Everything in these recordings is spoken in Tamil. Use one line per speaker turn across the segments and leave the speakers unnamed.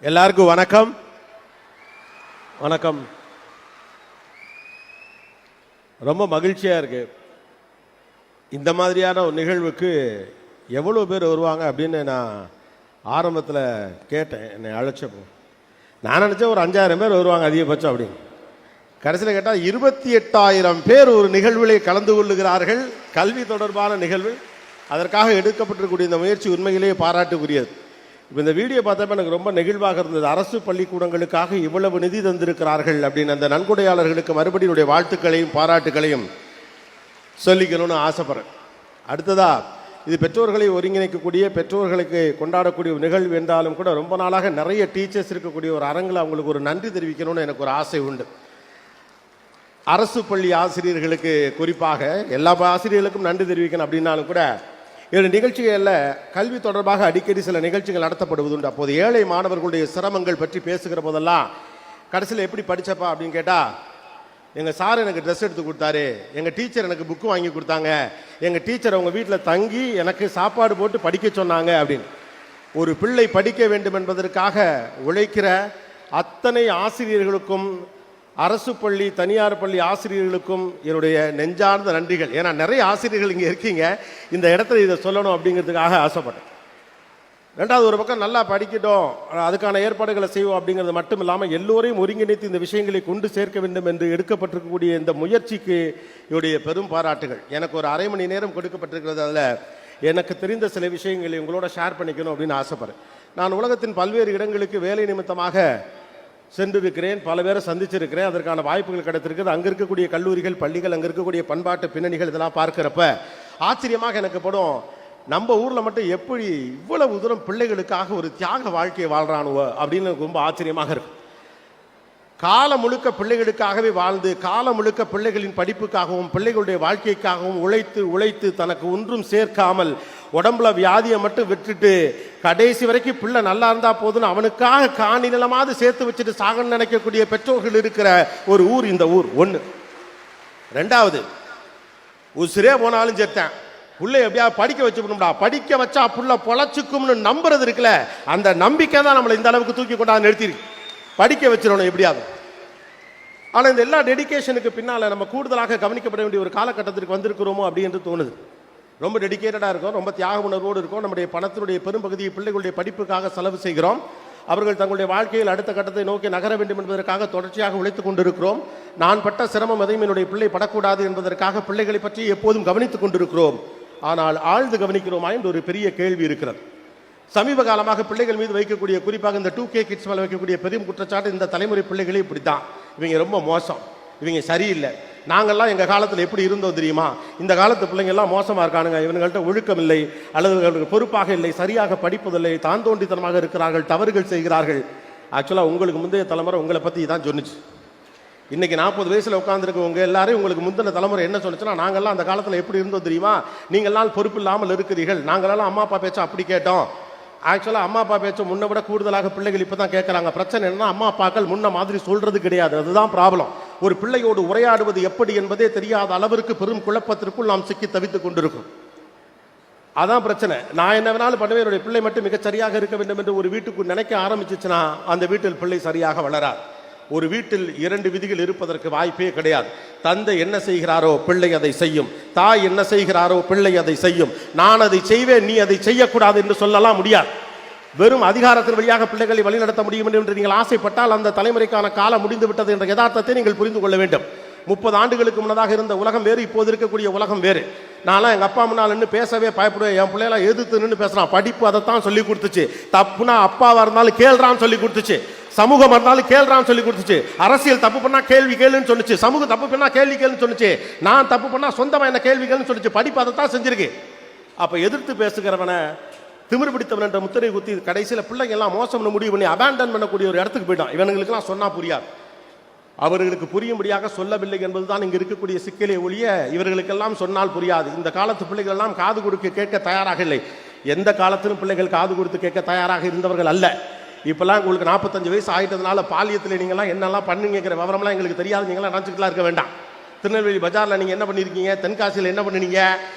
எல்லாருக்கும் வணக்கம். வணக்கம். ரொம்ப மகிழ்ச்சியாக இருக்கு. இந்த மாதிரியான ஒரு நிகழ்வுக்கு எவ்வளோ பேர் வருவாங்க அப்படின்னு நான் ஆரம்பத்தில் கேட்டேன். என்னை அழைச்சப்போ நான் நினச்சேன் ஒரு 5000 பேர் வருவாங்க அதிகபட்சம் அப்படின்னு. கடைசியில் கேட்டால் 28,000 பேர் ஒரு நிகழ்விலே கலந்து கொள்ளுகிறார்கள். கல்வி தொடர்பான நிகழ்வு. அதற்காக எடுக்கப்பட்டிருக்கக்கூடிய இந்த முயற்சி உண்மையிலேயே பாராட்டுக்குரியது. இப்போ இந்த வீடியோ பார்த்தப்ப எனக்கு ரொம்ப நெகிழ்வாக இருந்தது. அரசு பள்ளிக்கூடங்களுக்காக இவ்வளவு நிதி தந்திருக்கிறார்கள் அப்படின்னு அந்த நன்கொடையாளர்களுக்கு மறுபடியும் வாழ்த்துக்களையும் பாராட்டுகளையும் சொல்லிக்கணும்னு ஆசைப்படுறேன். அடுத்ததா, இது பெற்றோர்களை ஒருங்கிணைக்கக்கூடிய, பெற்றோர்களுக்கு கொண்டாடக்கூடிய நிகழ்வு என்றாலும் கூட ரொம்ப நாளாக நிறைய டீச்சர்ஸ் இருக்கக்கூடிய ஒரு அரங்கில் அவங்களுக்கு ஒரு நன்றி தெரிவிக்கணும்னு எனக்கு ஒரு ஆசை உண்டு. அரசு பள்ளி ஆசிரியர்களுக்கு, குறிப்பாக எல்லா ஆசிரியர்களுக்கும் நன்றி தெரிவிக்கணும் அப்படின்னாலும் கூட இந்த நிகழ்ச்சிகளில் கல்வி தொடர்பாக அடிக்கடி சில நிகழ்ச்சிகள் நடத்தப்படுவது உண்டு. அப்போது ஏழை மாணவர்களுடைய சிரமங்கள் பற்றி பேசுகிற போதெல்லாம் கடைசியில் எப்படி படித்தப்பா அப்படின்னு கேட்டால், எங்கள் சார் எனக்கு ட்ரெஸ் எடுத்து கொடுத்தாரு, எங்கள் டீச்சர் எனக்கு புக்கு வாங்கி கொடுத்தாங்க, எங்கள் டீச்சர் அவங்க வீட்டில் தங்கி எனக்கு சாப்பாடு போட்டு படிக்க சொன்னாங்க அப்படின்னு. ஒரு பிள்ளை படிக்க வேண்டும் என்பதற்காக உழைக்கிற அத்தனை ஆசிரியர்களுக்கும், அரசு பள்ளி தனியார் பள்ளி ஆசிரியர்களுக்கும் என்னுடைய நெஞ்சார்ந்த நன்றிகள். ஏன்னா நிறைய ஆசிரியர்கள் இங்கே இருக்கீங்க, இந்த இடத்துல இதை சொல்லணும் அப்படிங்கிறதுக்காக ஆசைப்பட்டேன். ரெண்டாவது, ஒரு பக்கம் நல்லா படிக்கட்டும், அதுக்கான ஏற்பாடுகளை செய்வோம் அப்படிங்கிறது மட்டும் இல்லாமல் எல்லோரையும் ஒருங்கிணைத்து இந்த விஷயங்களை கொண்டு சேர்க்க வேண்டும் என்று எடுக்கப்பட்டிருக்கக்கூடிய இந்த முயற்சிக்கு என்னுடைய பெரும் பாராட்டுகள். எனக்கு ஒரு அரை மணி நேரம் கொடுக்கப்பட்டிருக்கிறது. அதில் எனக்கு தெரிந்த சில விஷயங்களை உங்களோட ஷேர் பண்ணிக்கணும் அப்படின்னு ஆசைப்படுறேன். நான் உலகத்தின் பல்வேறு இடங்களுக்கு வேலை நிமித்தமாக சென்றிருக்கிறேன், பல பேரை சந்திச்சிருக்கிறேன். அதற்கான வாய்ப்புகள் கிடைத்திருக்கிறது. அங்கே இருக்கக்கூடிய கல்லூரிகள், பள்ளிகள், அங்கே இருக்கக்கூடிய பண்பாட்டு பின்னணிகள் இதெல்லாம் பார்க்குறப்ப ஆச்சரியமாக எனக்கு படும். நம்ம ஊரில் மட்டும் எப்படி இவ்வளவு தூரம் பிள்ளைகளுக்காக ஒரு தியாக வாழ்க்கையை வாழ்கிறானுவோ அப்படின்னு எனக்கு ரொம்ப ஆச்சரியமாக இருக்கும். காலம் முழுக்க பிள்ளைகளுக்காகவே வாழ்ந்து, காலம் முழுக்க பிள்ளைகளின் படிப்புக்காகவும் பிள்ளைகளுடைய வாழ்க்கைக்காகவும் உழைத்து உழைத்து தனக்கு ஒன்றும் சேர்க்காமல் உடம்புல வியாதியை மட்டும் விட்டுட்டு கடைசி வரைக்கும் பிள்ளை நல்லா இருந்தா போதுன்னு அவனுக்காக காணி நிலமாவது சேர்த்து வச்சுட்டு சாகன்னு நினைக்கக்கூடிய பெற்றோர்கள் இருக்கிற ஒரு ஊர் இந்த ஊர் ஒன்று. ரெண்டாவது, உசிரே போனாலும் சேர்த்தேன் புள்ளை எப்படியாவது படிக்க வச்சுக்கணும்டா, படிக்க வச்சா புள்ள பொழைச்சிக்கும்னு நம்புறது இருக்குல்ல, அந்த நம்பிக்கை தான் நம்மளை இந்த அளவுக்கு தூக்கி கொண்டாந்து நிறுத்திருக்கு. படிக்க வச்சிடணும் எப்படியாவது. ஆனால் இந்த எல்லா டெடிக்கேஷனுக்கு பின்னால் நம்ம கூடுதலாக கவனிக்கப்பட வேண்டிய ஒரு காலகட்டத்திற்கு வந்திருக்கிறோமோ அப்படி என்று தோணுது. ரொம்ப டெடிக்கேட்டடாக இருக்கும், ரொம்ப தியாக உணர்வோடு இருக்கும். நம்முடைய பணத்தினுடைய பெரும்பகுதியை பிள்ளைகளுடைய படிப்புக்காக செலவு செய்கிறோம். அவர்கள் தங்களுடைய வாழ்க்கையில் அடுத்த கட்டத்தை நோக்கி நகர வேண்டும் என்பதற்காக தொடர்ச்சியாக உழைத்துக் கொண்டிருக்கிறோம். நான் பட்ட சிரமம் எதையும் என்னுடைய பிள்ளை படக்கூடாது என்பதற்காக பிள்ளைகளை பற்றி எப்போதும் கவனித்துக் கொண்டிருக்கிறோம். ஆனால் ஆழ்ந்து கவனிக்கிறோமா என்று ஒரு பெரிய கேள்வி இருக்கிறது. சமீப காலமாக பிள்ளைகள் மீது வைக்கக்கூடிய, குறிப்பாக இந்த 2K கிட்ஸ் மேலே வைக்கக்கூடிய பெரும் குற்றச்சாட்டு, இந்த தலைமுறை பிள்ளைகளே இப்படி தான், இவங்க ரொம்ப மோசம், இவங்க சரியில்லை, நாங்கள்லாம் எங்கள் காலத்தில் எப்படி இருந்தோம் தெரியுமா, இந்த காலத்து பிள்ளைங்கள்லாம் மோசமாக இருக்கானுங்க, இவங்கள்ட்ட ஒழுக்கம் இல்லை, அல்லது பொறுப்பாக இல்லை, சரியாக படிப்பதில்லை, தான் தோண்டித்தனமாக இருக்கிறார்கள், தவறுகள் செய்கிறார்கள். ஆக்சுவலாக உங்களுக்கு முந்தைய தலைமுறை உங்களை பற்றி தான் சொன்னிச்சு. இன்றைக்கி 40 வயசில் உட்காந்துருக்கவங்க எல்லாரும் உங்களுக்கு முந்தின தலைமுறை என்ன சொன்னிச்சுன்னா, நாங்கள்லாம் அந்த காலத்தில் எப்படி இருந்தோம் தெரியுமா, நீங்கள்லாம் பொறுப்பு இல்லாமல் இருக்கிறீர்கள், நாங்களெல்லாம் அம்மா அப்பா பேச்சா அப்படி கேட்டோம். ஆக்சுவலாக அம்மா அப்பா பேச்சை முன்ன விட கூடுதலாக பிள்ளைகள் இப்போ தான் கேட்குறாங்க. பிரச்சனை என்னன்னா, அம்மா அப்பாக்கள் முன்ன மாதிரி சொல்கிறது கிடையாது. அதுதான் ப்ராப்ளம். ஒரு பிள்ளையோடு உரையாடுவது எப்படி என்பதே தெரியாத அளவிற்கு பெரும் குழப்பத்திற்குள் நாம் சிக்கி தவித்துக் கொண்டிருக்கும். அதான் பிரச்சனை. நான் என்ன வேணாலும் பண்ணுவேன், என்னுடைய பிள்ளை மட்டும் மிகச் சரியாக இருக்க வேண்டும் என்று ஒரு வீட்டுக்கு நினைக்க ஆரம்பிச்சிச்சுன்னா அந்த வீட்டில் பிள்ளை சரியாக வளராது. ஒரு வீட்டில் 2 விதிகள் இருப்பதற்கு வாய்ப்பே கிடையாது. தந்தை என்ன செய்கிறாரோ பிள்ளை அதை செய்யும், தாய் என்ன செய்கிறாரோ பிள்ளை அதை செய்யும். நான் அதை செய்வேன், நீ அதை செய்யக்கூடாது என்று சொல்லலாம் முடியாது. வெறும் அதிகாரத்தின் வழியாக பிள்ளைகளை வழிநடத்த முடியும் என்று நீங்கள் ஆசைப்பட்டால் அந்த தலைமுறைக்கான காலம் முடிந்து விட்டது என்ற யதார்த்தத்தை நீங்கள் புரிந்து கொள்ள வேண்டும். 30 ஆண்டுகளுக்கு முன்னதாக இருந்த உலகம் வேறு, இப்போது இருக்கக்கூடிய உலகம் வேறு. நான்லாம் எங்கள் அப்பா முன்னால் நின்று பேசவே பயப்படுவேன். என் பிள்ளைலாம் எதிர்த்து நின்று பேசுகிறான். படிப்பு அதைத்தான் சொல்லி கொடுத்துச்சு. தப்புனா அப்பாவாக இருந்தாலும் கேள்றான்னு சொல்லி கொடுத்துச்சு. சமூகம் இருந்தாலும் கேள்றான்னு சொல்லி கொடுத்துச்சு. அரசியல் தப்பு பண்ணா கேள்வி கேளுன்னு சொன்னிச்சு. சமூகம் தப்பு பண்ணா கேள்வி கேளுன்னு சொன்னிச்சு. நான் தப்பு பண்ணா சொந்தமாக என்ன கேள்வி கேளுன்னு சொல்லிச்சு. படிப்பு அதைத்தான் செஞ்சிருக்கு. அப்போ எதிர்த்து பேசுகிறவனை, திமிர் பிடித்தவன் என்ற முத்திரை குத்தி கடைசியில் பிள்ளைங்க எல்லாம் மோசம்னு முடிவு பண்ணி அபேண்டன் பண்ணக்கூடிய ஒரு இடத்துக்கு போயிட்டான். இவனுங்களுக்கெல்லாம் சொன்னால் புரியாது. அவர்களுக்கு புரியும்படியாக சொல்லவில்லை என்பதுதான் இங்கே இருக்கக்கூடிய சிக்கலே ஒழிய இவர்களுக்கெல்லாம் சொன்னால் புரியாது. இந்த காலத்து பிள்ளைகள் எல்லாம் காது கொடுக்க கேட்க தயாராக இல்லை. எந்த காலத்திலும் பிள்ளைகள் காது கொடுத்து கேட்க தயாராக இருந்தவர்கள் அல்ல. இப்போல்லாம் உங்களுக்கு 45 வயசு ஆகிட்டதுனால பாலியத்தில் நீங்கள்லாம் என்னெல்லாம் பண்ணுங்கிற விவரம்லாம் எங்களுக்கு தெரியாது. நீங்களாம் நினச்சிக்கலாம் இருக்க வேண்டாம். திருநெல்வேலி பஜாரில் நீங்கள் என்ன பண்ணியிருக்கீங்க, தென்காசியில் என்ன பண்ணினீங்க,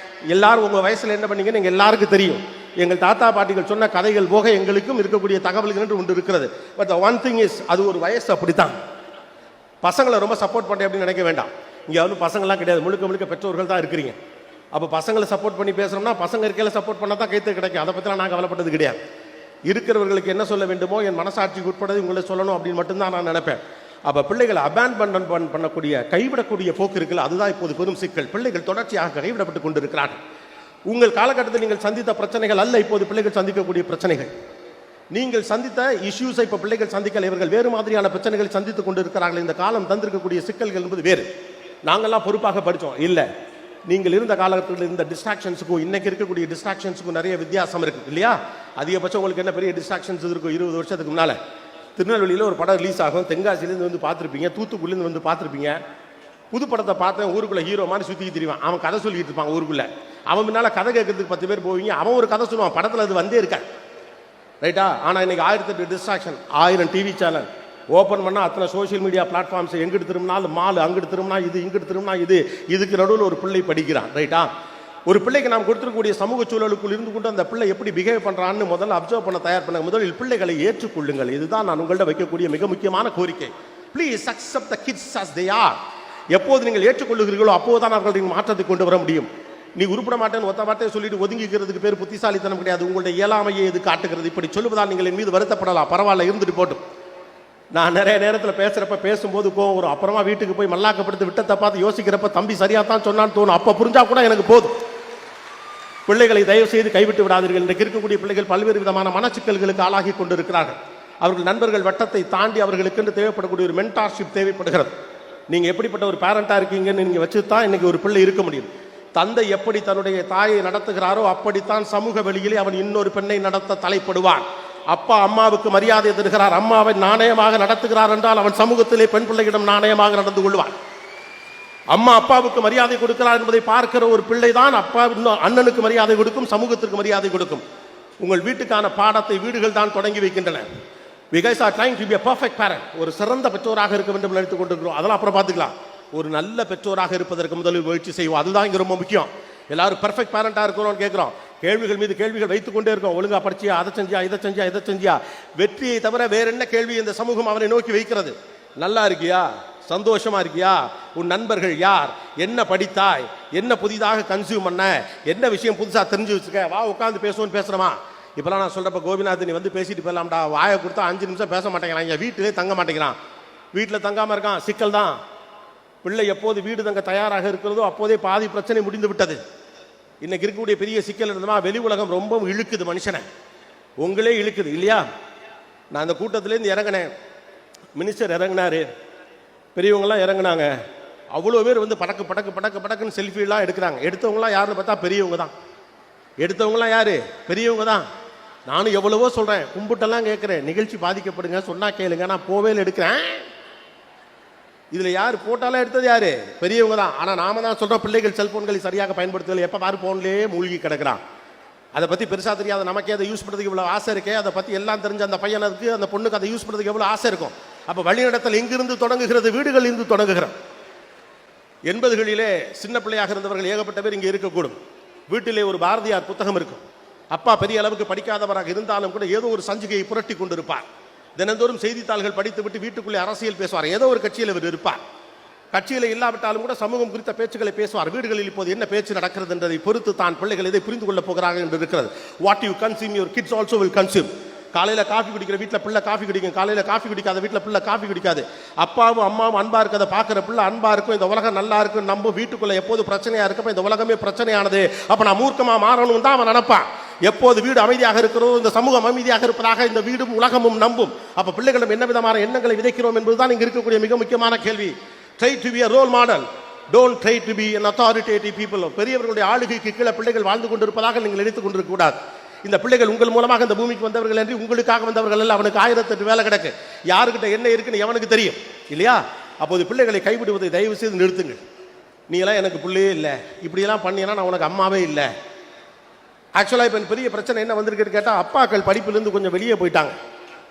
எல்லாரும் உங்கள் வயசில் என்ன பண்ணீங்க நீங்கள் எல்லாருக்கும் தெரியும். எங்கள் தாத்தா பாட்டிகள் சொன்ன கதைகள் போக எங்களுக்கும் இருக்கக்கூடிய தகவல்கள் என்று ஒன்று இருக்கிறது. பட் ஒன் திங் இஸ், அது ஒரு வயசு அப்படித்தான். பசங்களை ரொம்ப சப்போர்ட் பண்ணேன் அப்படின்னு நினைக்க வேண்டாம். இங்கே வந்து பசங்கள்லாம் கிடையாது, முழுக்க முழுக்க பெற்றோர்கள் தான் இருக்கிறீங்க. அப்போ பசங்களை சப்போர்ட் பண்ணி பேசுகிறோம்னா பசங்க இருக்கையில் சப்போர்ட் பண்ணால் தான் கைத்து கிடைக்கும். அதை பற்றிலாம் நான் கவலைப்பட்டது கிடையாது. இருக்கிறவர்களுக்கு என்ன சொல்ல வேண்டுமோ என் மனசாட்சிக்கு உட்பட்டது உங்களை சொல்லணும் அப்படின்னு மட்டும்தான் நான் நினைப்பேன். அப்போ பிள்ளைகளை அபேண்ட்மென்ட் பண்ணக்கூடிய கைவிடக்கூடிய போக்கு இருக்குல்ல, அதுதான் இப்போது பெரும் சிக்கல். பிள்ளைகள் தொடர்ச்சியாக கைவிடப்பட்டு கொண்டிருக்கிறார்கள். உங்கள் காலகட்டத்தில் நீங்கள் சந்தித்த பிரச்சனைகள் அல்ல இப்போது பிள்ளைகள் சந்திக்கக்கூடிய பிரச்சனைகள். நீங்கள் சந்தித்த இஷ்யூஸை இப்போ பிள்ளைகள் சந்திக்கல, இவர்கள் வேறு மாதிரியான பிரச்சனைகள் சந்தித்துக் கொண்டு இருக்கிறார்கள். இந்த காலம் தந்திருக்கக்கூடிய சிக்கல்கள் என்பது வேறு. நாங்கள்லாம் பொறுப்பாக படித்தோம் இல்லை. நீங்கள் இருந்த காலகட்டத்தில் இருந்த டிஸ்ட்ராக்ஷன்ஸுக்கும் இன்னைக்கு இருக்கக்கூடிய டிஸ்ட்ராக்ஷன்ஸுக்கும் நிறைய வித்தியாசம் இருக்குது இல்லையா? அதிகபட்சம் உங்களுக்கு என்ன பெரிய டிஸ்ட்ராக்ஷன்ஸ் இருக்கும்? 20 வருஷத்துக்கு முன்னால் திருநெல்வேலியில் ஒரு படம் ரிலீஸ் ஆகும், தென்காசிலேருந்து வந்து பார்த்துருப்பீங்க, தூத்துக்குடிலேருந்து வந்து பார்த்துருப்பீங்க. புது படத்தை பார்த்தேன், ஊருக்குள்ளே ஹீரோ மாதிரி சுற்றி திரிவான், அவன் கதை சொல்லிட்டு இருப்பான் ஊருக்குள்ளே. அவன் முன்னால் கதை கேட்கறதுக்கு 10 பேர் போவீங்க, அவன் ஒரு கதை சொல்லுவான், படத்தில் அது வந்தே இருக்கான், ரைட்டா? ஆனால் இன்னைக்கு 1008 டிஸ்ட்ராக்ஷன், 1000 டிவி சேனல் ஓப்பன் பண்ணால் அத்தனை சோஷியல் மீடியா பிளாட்ஃபார்ம்ஸ், எங்கிட்டு திரும்பினாலும் மால், அங்கிட்டு திரும்பினா இது, இங்கிட்டு திரும்பினா இது, இதுக்கு நடுவில் ஒரு பிள்ளை படிக்கிறான், ரைட்டா? ஒரு பிள்ளைக்கு நாம் கொடுத்துருக்கக்கூடிய சமூக சூழலுக்குள் இருந்து கொண்டு அந்த பிள்ளை எப்படி பிஹேவ் பண்ணுறான்னு முதல்ல அப்சர்வ் பண்ண தயார் பண்ண. முதலில் பிள்ளைகளை ஏற்றுக்கொள்ளுங்கள். இதுதான் நான் உங்கள்கிட்ட வைக்கக்கூடிய மிக முக்கியமான கோரிக்கை. Please accept the kids as they are. எப்போது நீங்கள் ஏற்றுக்கொள்ளுகிறீர்களோ அப்போதுதான் அவர்கள் நீங்கள் மாற்றத்தை கொண்டு வர முடியும். நீ உருப்பட மாட்டேன்னு ஒத்த வார்த்தையை சொல்லிட்டு ஒதுங்கிக்கிறதுக்கு பேர் புத்திசாலித்தனம் கிடையாது. உங்களுடைய இயலாமையை இது காட்டுகிறது. இப்படி சொல்லுவதால் நீங்கள் என் மீது வருத்தப்படலாம், பரவாயில்ல, இருந்துட்டு போட்டும். நான் நிறைய நேரத்தில் பேசுகிறப்ப பேசும்போது கோவம் வரும். அப்புறமா வீட்டுக்கு போய் மல்லாக்கப்படுத்து விட்டத்தை பார்த்து யோசிக்கிறப்ப தம்பி சரியாக தான் சொன்னான்னு தோணும். அப்போ புரிஞ்சா கூட எனக்கு போதும். பிள்ளைகளை தயவு செய்து கைவிட்டு விடாதீர்கள். இன்றைக்கு இருக்கக்கூடிய பிள்ளைகள் பல்வேறு விதமான மனச்சிக்கல்களுக்கு ஆளாகி கொண்டிருக்கிறார்கள். அவர்கள் நண்பர்கள் வட்டத்தை தாண்டி அவர்களுக்கு தேவைப்படக்கூடிய ஒரு மென்டார்ஷிப் தேவைப்படுகிறது. நீங்கள் எப்படிப்பட்ட ஒரு பேரண்டாக இருக்கீங்கன்னு நீங்கள் வச்சு தான் இன்றைக்கி ஒரு பிள்ளை இருக்க முடியும். தந்தை எப்படி தன்னுடைய தாயை நடத்துகிறாரோ அப்படித்தான் சமூக வெளியிலே அவன் இன்னொரு பெண்ணை நடத்த தலைப்படுவான். அப்பா அம்மாவுக்கு மரியாதை தருகிறார், அம்மாவை நாணயமாக நடத்துகிறார் என்றால் அவன் சமூகத்திலே பெண் பிள்ளையிடம் நாணயமாக நடந்து கொள்வான். அம்மா அப்பாவுக்கு மரியாதை கொடுக்கிறார் என்பதை பார்க்கிற ஒரு பிள்ளை தான் அப்பா இன்னும் அண்ணனுக்கு மரியாதை கொடுக்கும், சமூகத்திற்கு மரியாதை கொடுக்கும். உங்கள் வீட்டுக்கான பாடத்தை வீடுகள் தான் தொடங்கி வைக்கின்றன. We guys are trying to be a perfect parent. ஒரு சிறந்த பெற்றோராக இருக்க வேண்டும் நினைத்துக் கொண்டிருக்கிறோம். அதெல்லாம் அப்புறம் பார்த்துக்கலாம். ஒரு நல்ல பெற்றோராக இருப்பதற்கு முதலில் முயற்சி செய்வோம். அதுதான் இங்கே ரொம்ப முக்கியம். எல்லாரும் பெர்ஃபெக்ட் பேரண்டாக இருக்கிறோம்னு கேட்குறோம். கேள்விகள் மீது கேள்விகள் வைத்துக் கொண்டே இருக்கோம். ஒழுங்கா படிச்சியா, அதை செஞ்சியா, இதை செஞ்சியா, இதை செஞ்சியா. வெற்றியை தவிர வேற என்ன கேள்வி இந்த சமூகம் அவனை நோக்கி வைக்கிறது? நல்லா இருக்கியா, சந்தோஷமா இருக்கியா, உன் நண்பர்கள் யார், என்ன படித்தாய், என்ன புதிதாக கன்சியூம் பண்ண, என்ன விஷயம் புதுசாக தெரிஞ்சு வச்சுக்க, வா உட்காந்து பேசுவோன்னு பேசுகிறோமா? இப்போலாம் நான் சொல்கிறப்ப கோபிநாத் நீ வந்து பேசிட்டு போயிடலாம்டா, வாயை கொடுத்தா 5 நிமிஷம் பேச மாட்டேங்கிறான், இங்கே வீட்டிலே தங்க மாட்டேங்கிறான். வீட்டில் தங்காமல் இருக்கான், சிக்கல் தான். பிள்ளை எப்போது வீடு தங்க தயாராக இருக்கிறதோ அப்போதே பாதி பிரச்சனை முடிந்து விட்டது. இன்னைக்கு இருக்கக்கூடிய பெரிய சிக்கல் இருந்தமா, வெளி உலகம் ரொம்ப இழுக்குது மனுஷனை, உங்களே இழுக்குது இல்லையா? நான் அந்த கூட்டத்திலேருந்து இறங்கினேன், மினிஸ்டர் இறங்கினாரு, பெரியவங்களாம் இறங்கினாங்க. அவ்வளோ பேர் வந்து படக்கு படக்கு படக்கு படக்குன்னு செல்ஃபிலாம் எடுக்கிறாங்க. எடுத்தவங்களாம் யாருன்னு பார்த்தா பெரியவங்க தான். எடுத்தவங்களாம் யாரு? பெரியவங்க தான். நானும் எவ்வளவோ சொல்கிறேன், கும்பிட்டெல்லாம் கேட்குறேன், நிகழ்ச்சி பாதிக்கப்படுங்க, சொன்னால் கேளுங்க, நான் போவேல எடுக்கிறேன். இதில் யார் போட்டாலாம் எடுத்தது யாரு? பெரியவங்க தான். ஆனால் நாம தான் சொல்கிறோம் பிள்ளைகள் செல்ஃபோன்களை சரியாக பயன்படுத்துதல், எப்போ பாரு ஃபோன்லேயே மூழ்கி கிடக்கிறான். அதை பற்றி பெருசாக தெரியாத நமக்கே அதை யூஸ் பண்ணுறதுக்கு இவ்வளோ ஆசை இருக்கே, அதை பற்றி எல்லாம் தெரிஞ்ச அந்த பையனுக்கு அந்த பொண்ணுக்கு அதை யூஸ் பண்ணுறதுக்கு எவ்வளோ ஆசை இருக்கும். அப்போ வழிநடத்தல் எங்கிருந்து தொடங்குகிறது? வீடுகள் இருந்து தொடங்குகிறது. 80களிலே சின்ன பிள்ளையாக இருந்தவர்கள் ஏகப்பட்ட பேர் இங்கே இருக்கக்கூடும். வீட்டிலே ஒரு பாரதியார் புத்தகம் இருக்கும். அப்பா பெரிய அளவுக்கு படிக்காதவராக இருந்தாலும் கூட ஏதோ ஒரு சஞ்சிகையை புரட்டி கொண்டிருப்பார். தினந்தோறும் செய்தித்தாள்கள் படித்துவிட்டு வீட்டுக்குள்ளே அரசியல் பேசுவார். ஏதோ ஒரு கட்சியில் இவர் இருப்பார். கட்சியில் இல்லாவிட்டாலும் கூட சமூகம் குறித்த பேச்சுக்களை பேசுவார். வீடுகளில் இப்போது என்ன பேச்சு நடக்கிறது என்பதை பொறுத்து தான் பிள்ளைகள் எதை புரிந்து கொள்ளப் போகிறார்கள் என்று இருக்கிறது. What you consume your kids also will consume. காலையில் காஃபி குடிக்கிற வீட்டில் பிள்ளை காஃபி குடிக்கும், காலையில் காஃபி குடிக்காத வீட்டில் பிள்ளை காஃபி குடிக்காது. அப்பாவும் அம்மாவும் அன்பா இருக்கிறத பார்க்குற பிள்ளை அன்பா இருக்கும், இந்த உலகம் நல்லா இருக்கும். நம்ம வீட்டுக்குள்ளே எப்போது பிரச்சனையாக இருக்கப்போ இந்த உலகமே பிரச்சனையானது, அப்போ நான் மூர்க்கமாக மாறணும் தான் அவன் நினைப்பான். எப்போது வீடு அமைதியாக இருக்கிறதோ இந்த சமூகம் அமைதியாக இருப்பதாக இந்த வீடும் உலகமும் நம்பும். அப்போ பிள்ளைகளும் என்ன விதமான எண்ணங்களை விதைக்கிறோம் என்பதுதான் இங்கே இருக்கக்கூடிய மிக முக்கியமான கேள்வி. Try to be a role model. Don't try to be an authoritative people. பெரியவர்களுடைய ஆளுகைக்கு கீழே பிள்ளைகள் வாழ்ந்து கொண்டிருப்பதாக நீங்கள் நினைத்துக் கொண்டிருக்க கூடாது. இந்த பிள்ளைகள் உங்கள் மூலமாக இந்த பூமிக்கு வந்தவர்கள் என்று உங்களுக்காக வந்தவர்கள் அல்ல. அவனுக்கு 1008 வேலை கிடக்கு. யாருக்கிட்ட என்ன இருக்குன்னு எவனுக்கு தெரியும் இல்லையா? அப்போது பிள்ளைகளை கைவிடுவதை தயவு செய்து நிறுத்துங்கள். நீ எல்லாம் எனக்கு பிள்ளையே இல்லை, இப்படியெல்லாம் பண்ணினா நான் உனக்கு அம்மாவே இல்லை. ஆக்சுவலாக இப்போ பெரிய பிரச்சனை என்ன வந்திருக்குன்னு கேட்டால், அப்பாக்கள் படிப்பிலிருந்து கொஞ்சம் வெளியே போயிட்டாங்க.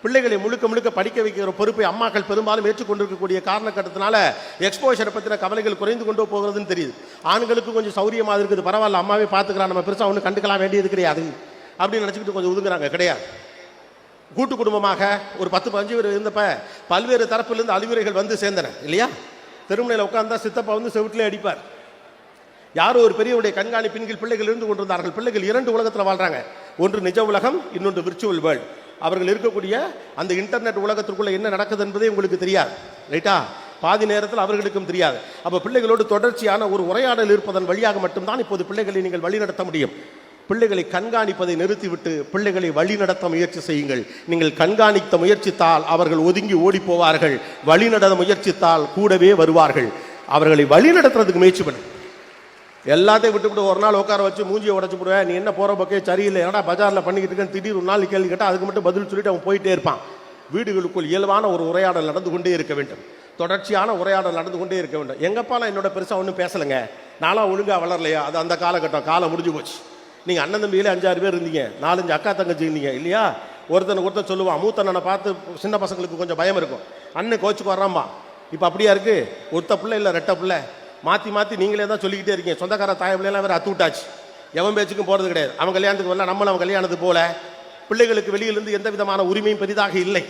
பிள்ளைகளை முழுக்க முழுக்க படிக்க வைக்கிற பொறுப்பை அம்மாக்கள் பெரும்பாலும் ஏற்றுக்கொண்டிருக்கக்கூடிய காரணக்கட்டத்தினால எக்ஸ்போஷரை பற்றின கவலைகள் குறைந்து கொண்டு போகிறதுன்னு தெரியுது. ஆண்களுக்கு கொஞ்சம் சௌரியமாக இருக்குது, பரவாயில்ல அம்மாவே பார்த்துக்கலாம், நம்ம பெருசாக ஒன்றும் கண்டுக்கலாம் வேண்டியது கிடையாது. அப்படின்னு நினச்சிக்கிட்டு கொஞ்சம் ஒதுங்குறாங்க. கிடையாது. கூட்டு குடும்பமாக ஒரு 10-15 பேர் இருந்தப்ப பல்வேறு தரப்பிலிருந்து அறிவுரைகள் வந்து சேர்ந்தன இல்லையா? தெருமுனையில் உட்கார்ந்தா சித்தப்பா வந்து செவிட்டிலே அடிப்பார். யாரோ ஒரு பெரியவருடைய கண்காணிப்பின் கீழ் பிள்ளைகள் இருந்து கொண்டிருந்தார்கள். பிள்ளைகள் 2 உலகத்தில் வாழ்றாங்க. ஒன்று நிஜ உலகம், இன்னொன்று விர்ச்சுவல் வேர்ல்டு. அவர்கள் இருக்கக்கூடிய அந்த இன்டர்நெட் உலகத்திற்குள்ள என்ன நடக்குது என்பதே உங்களுக்கு தெரியாது. ரைட்டா? பாதி நேரத்தில் அவர்களுக்கும் தெரியாது. அப்போ பிள்ளைகளோடு தொடர்ச்சியான ஒரு உரையாடல் இருப்பதன் வழியாக மட்டும்தான் இப்போது பிள்ளைகளை நீங்கள் வழிநடத்த முடியும். பிள்ளைகளை கண்காணிப்பதை நிறுத்திவிட்டு பிள்ளைகளை வழிநடத்த முயற்சி செய்யுங்கள். நீங்கள் கண்காணித்த முயற்சித்தால் அவர்கள் ஒதுங்கி ஓடி போவார்கள். வழிநடத்த முயற்சித்தால் கூடவே வருவார்கள். அவர்களை வழிநடத்துறதுக்கு முயற்சி பண்ணு. எல்லாத்தையும் விட்டுவிட்டு ஒரு நாள் உட்கார வச்சு மூஞ்சியை உடச்சு போடுவேன், நீ என்ன போகிற பக்கே சரியில்லை, ஏன்னா பஜாரில் பண்ணிக்கிட்டு இருக்கேன்னு திடீர் ஒரு நாள் கேள்வி கேட்டால் அதுக்கு மட்டும் பதில் சொல்லிட்டு அவன் போயிட்டே இருப்பான். வீடுகளுக்குள் இயல்பான ஒரு உரையாடல் நடந்து கொண்டே இருக்க வேண்டும். தொடர்ச்சியான உரையாடல் நடந்து கொண்டே இருக்க வேண்டும். எங்கப்பாலாம் என்னோட பெருசாக ஒன்றும் பேசலைங்க, நானும் ஒழுங்காக வளரலையா, அது அந்த காலகட்டம், காலம் முடிஞ்சு போச்சு. நீங்கள் அண்ணன் தம்பியிலே 5-6 பேர் இருந்தீங்க, 4-5 அக்கா தங்கச்சி இருந்தீங்க இல்லையா? ஒருத்தன் சொல்லுவான், மூத்தண்ணனை பார்த்து சின்ன பசங்களுக்கு கொஞ்சம் பயம் இருக்கும், அண்ணன் கோச்சுக்கு வர்றாம்பா. இப்போ அப்படியா இருக்குது? ஒருத்த பிள்ளை இல்லை 2 பிள்ளை, மாற்றி நீங்களே தான் சொல்லிக்கிட்டே இருக்கீங்க. சொந்தக்கார தாய பிள்ளைலாம் வேறு அத்து விட்டாச்சு, எவன் பேச்சுக்கும் போகிறது கிடையாது. அவன் கல்யாணத்துக்கு வரல, நம்மளும் அவன் கல்யாணத்துக்கு போல. பிள்ளைகளுக்கு வெளியிலிருந்து எந்த விதமான உரிமையும் பெரிதாக இல்லை.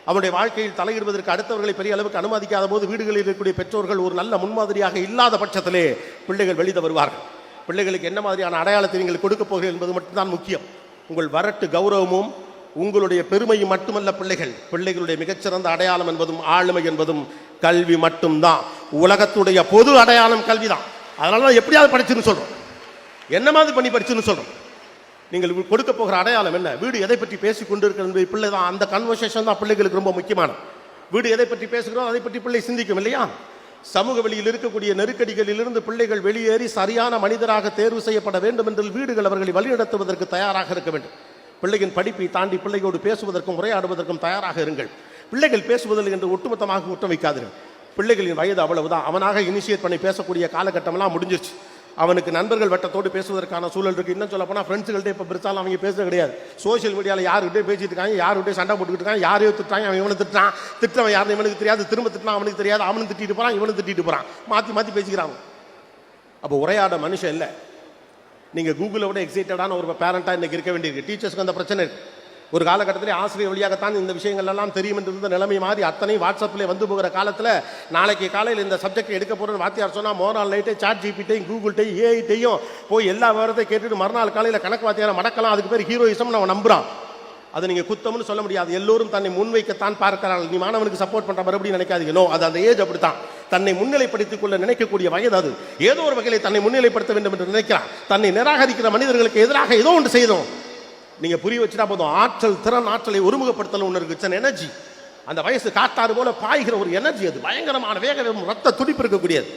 அவனுடைய வாழ்க்கையில் தலையிடுவதற்கு அடுத்தவர்களை பெரிய அளவுக்கு அனுமதிக்காத போது வீடுகளில் இருக்கக்கூடிய பெற்றோர்கள் ஒரு நல்ல முன்மாதிரியாக இல்லாத பட்சத்திலே பிள்ளைகள் வெளியே வருவார்கள். பிள்ளைகளுக்கு என்ன மாதிரியான அடையாளத்தை நீங்கள் கொடுக்க போகிறீர்கள் என்பது மட்டும்தான் முக்கியம். உங்கள் வரட்டு கௌரவமும் உங்களுடைய பெருமையும் மட்டுமல்ல பிள்ளைகளுடைய மிகச்சிறந்த அடையாளம் என்பதும் ஆளுமை என்பதும் கல்வி மட்டும்தான். உலகத்துடைய பொது அடையாளம் கல்வி தான். அதனால தான் எப்படியாவது படிச்சுன்னு சொல்றோம், என்ன மாதிரி பண்ணி படிச்சுன்னு சொல்றோம். நீங்கள் கொடுக்க போகிற அடையாளம் என்ன? வீடு எதை பற்றி பேசிக் கொண்டிருக்கிறது பிள்ளை தான். அந்த கன்வர்சேஷன் தான் பிள்ளைகளுக்கு ரொம்ப முக்கியமான. வீடு எதை பற்றி பேசுகிறோம் அதை பற்றி பிள்ளை சிந்திக்கும் இல்லையா? சமூக வெளியில் இருக்கக்கூடிய நெருக்கடிகளிலிருந்து பிள்ளைகள் வெளியேறி சரியான மனிதராக தேர்வு செய்யப்பட வேண்டும் என்று வீடுகள் அவர்களை வழிநடத்துவதற்கு தயாராக இருக்க வேண்டும். பிள்ளையின் படிப்பை தாண்டி பிள்ளையோடு பேசுவதற்கும் உரையாடுவதற்கும் தயாராக இருங்கள். பிள்ளைகள் பேசுவதில் என்று ஒட்டுமொத்தமாக குற்றம் வைக்காதீர்கள். பிள்ளைகளின் வயது அவ்வளவுதான். அவனாக இனிஷியேட் பண்ணி பேசக்கூடிய காலகட்டமெல்லாம் முடிஞ்சிருச்சு. அவனுக்கு நண்பர்கள் வட்டத்தோடு பேசுவதற்கான சூழல் இருக்குது. இன்னும் சொல்ல போனால் ஃப்ரெண்ட்ஸுகள்கிட்ட இப்போ பெருசாலும் அவங்க பேசுறது கிடையாது. சோஷியல் மீடியாவில் யாருக்கிட்டே பேசிட்டு இருக்காங்க, யாருக்கிட்டே சண்டை போட்டுக்கிட்டு இருக்காங்க, யாரையோ திட்டாங்க, அவன் இவனை திட்டவன் யாருன்னு இவனுக்கு தெரியாது, திரும்ப திட்டினா அவனுக்கு தெரியாது, அவனும் திட்டிட்டு போகிறான், இவனும் திட்டிட்டு போகிறான், மாற்றி பேசிக்கிறாங்க. அப்போ உரையாட மனுஷன் இல்லை. நீங்கள் கூகுளை விட எக்ஸைட்டடான ஒரு பேரண்டாக இன்றைக்கி இருக்க வேண்டியிருக்கு. டீச்சர்ஸ்க்கு அந்த பிரச்சனை இருக்குது. ஒரு காலகட்டத்திலே ஆசிரியர் வழியாகத்தான் இந்த விஷயங்கள் எல்லாம் தெரியும் என்று இருந்த நிலைமை மாறி அத்தனை வாட்ஸ்அப்பில் வந்து போகிற காலத்தில் நாளைக்கு காலையில் இந்த சப்ஜெக்ட் எடுக்க போகிறேன்னு வாத்தியார் சொன்னால் மறுநாள் நைட்டே சாட் ஜிபிட்டையும் கூகுள்கிட்டையும் ஏஐட்டையும் போய் எல்லா விவரத்தையும் கேட்டுட்டு மறுநாள் காலையில் கணக்கு வாத்தியாரை மடக்கலாம். அதுக்கு பேர் ஹீரோயிசம் நம்ம நம்புகிறான். அதை நீங்கள் குத்தம்னு சொல்ல முடியாது. எல்லோரும் தன்னை முன்வைக்கத்தான் பார்க்கிறார்கள். நீ மாணவனுக்கு சப்போர்ட் பண்ணுற மறுபடியும் நினைக்காதீங்க. நோ, அது அந்த ஏஜ் அப்படித்தான். தன்னை முன்னிலைப்படுத்திக் கொள்ள நினைக்கக்கூடிய வயது அது. ஏதோ ஒரு வகையில் தன்னை முன்னிலைப்படுத்த வேண்டும் என்று நினைக்கிறான். தன்னை நிராகரிக்கிற மனிதர்களுக்கு எதிராக ஏதோ ஒன்று செய்தோம். நீங்க புரிய வச்சுட்டா போதும். ஆற்றல், திறன், ஆற்றலை ஒருமுகப்படுத்தல் ஒன்று இருக்கு. It's energy. அந்த வயசு காத்தாறு போல பாய்கிற ஒரு எனர்ஜி. அது பயங்கரமான வேக ரத்த துடிப்பு இருக்கக்கூடியது.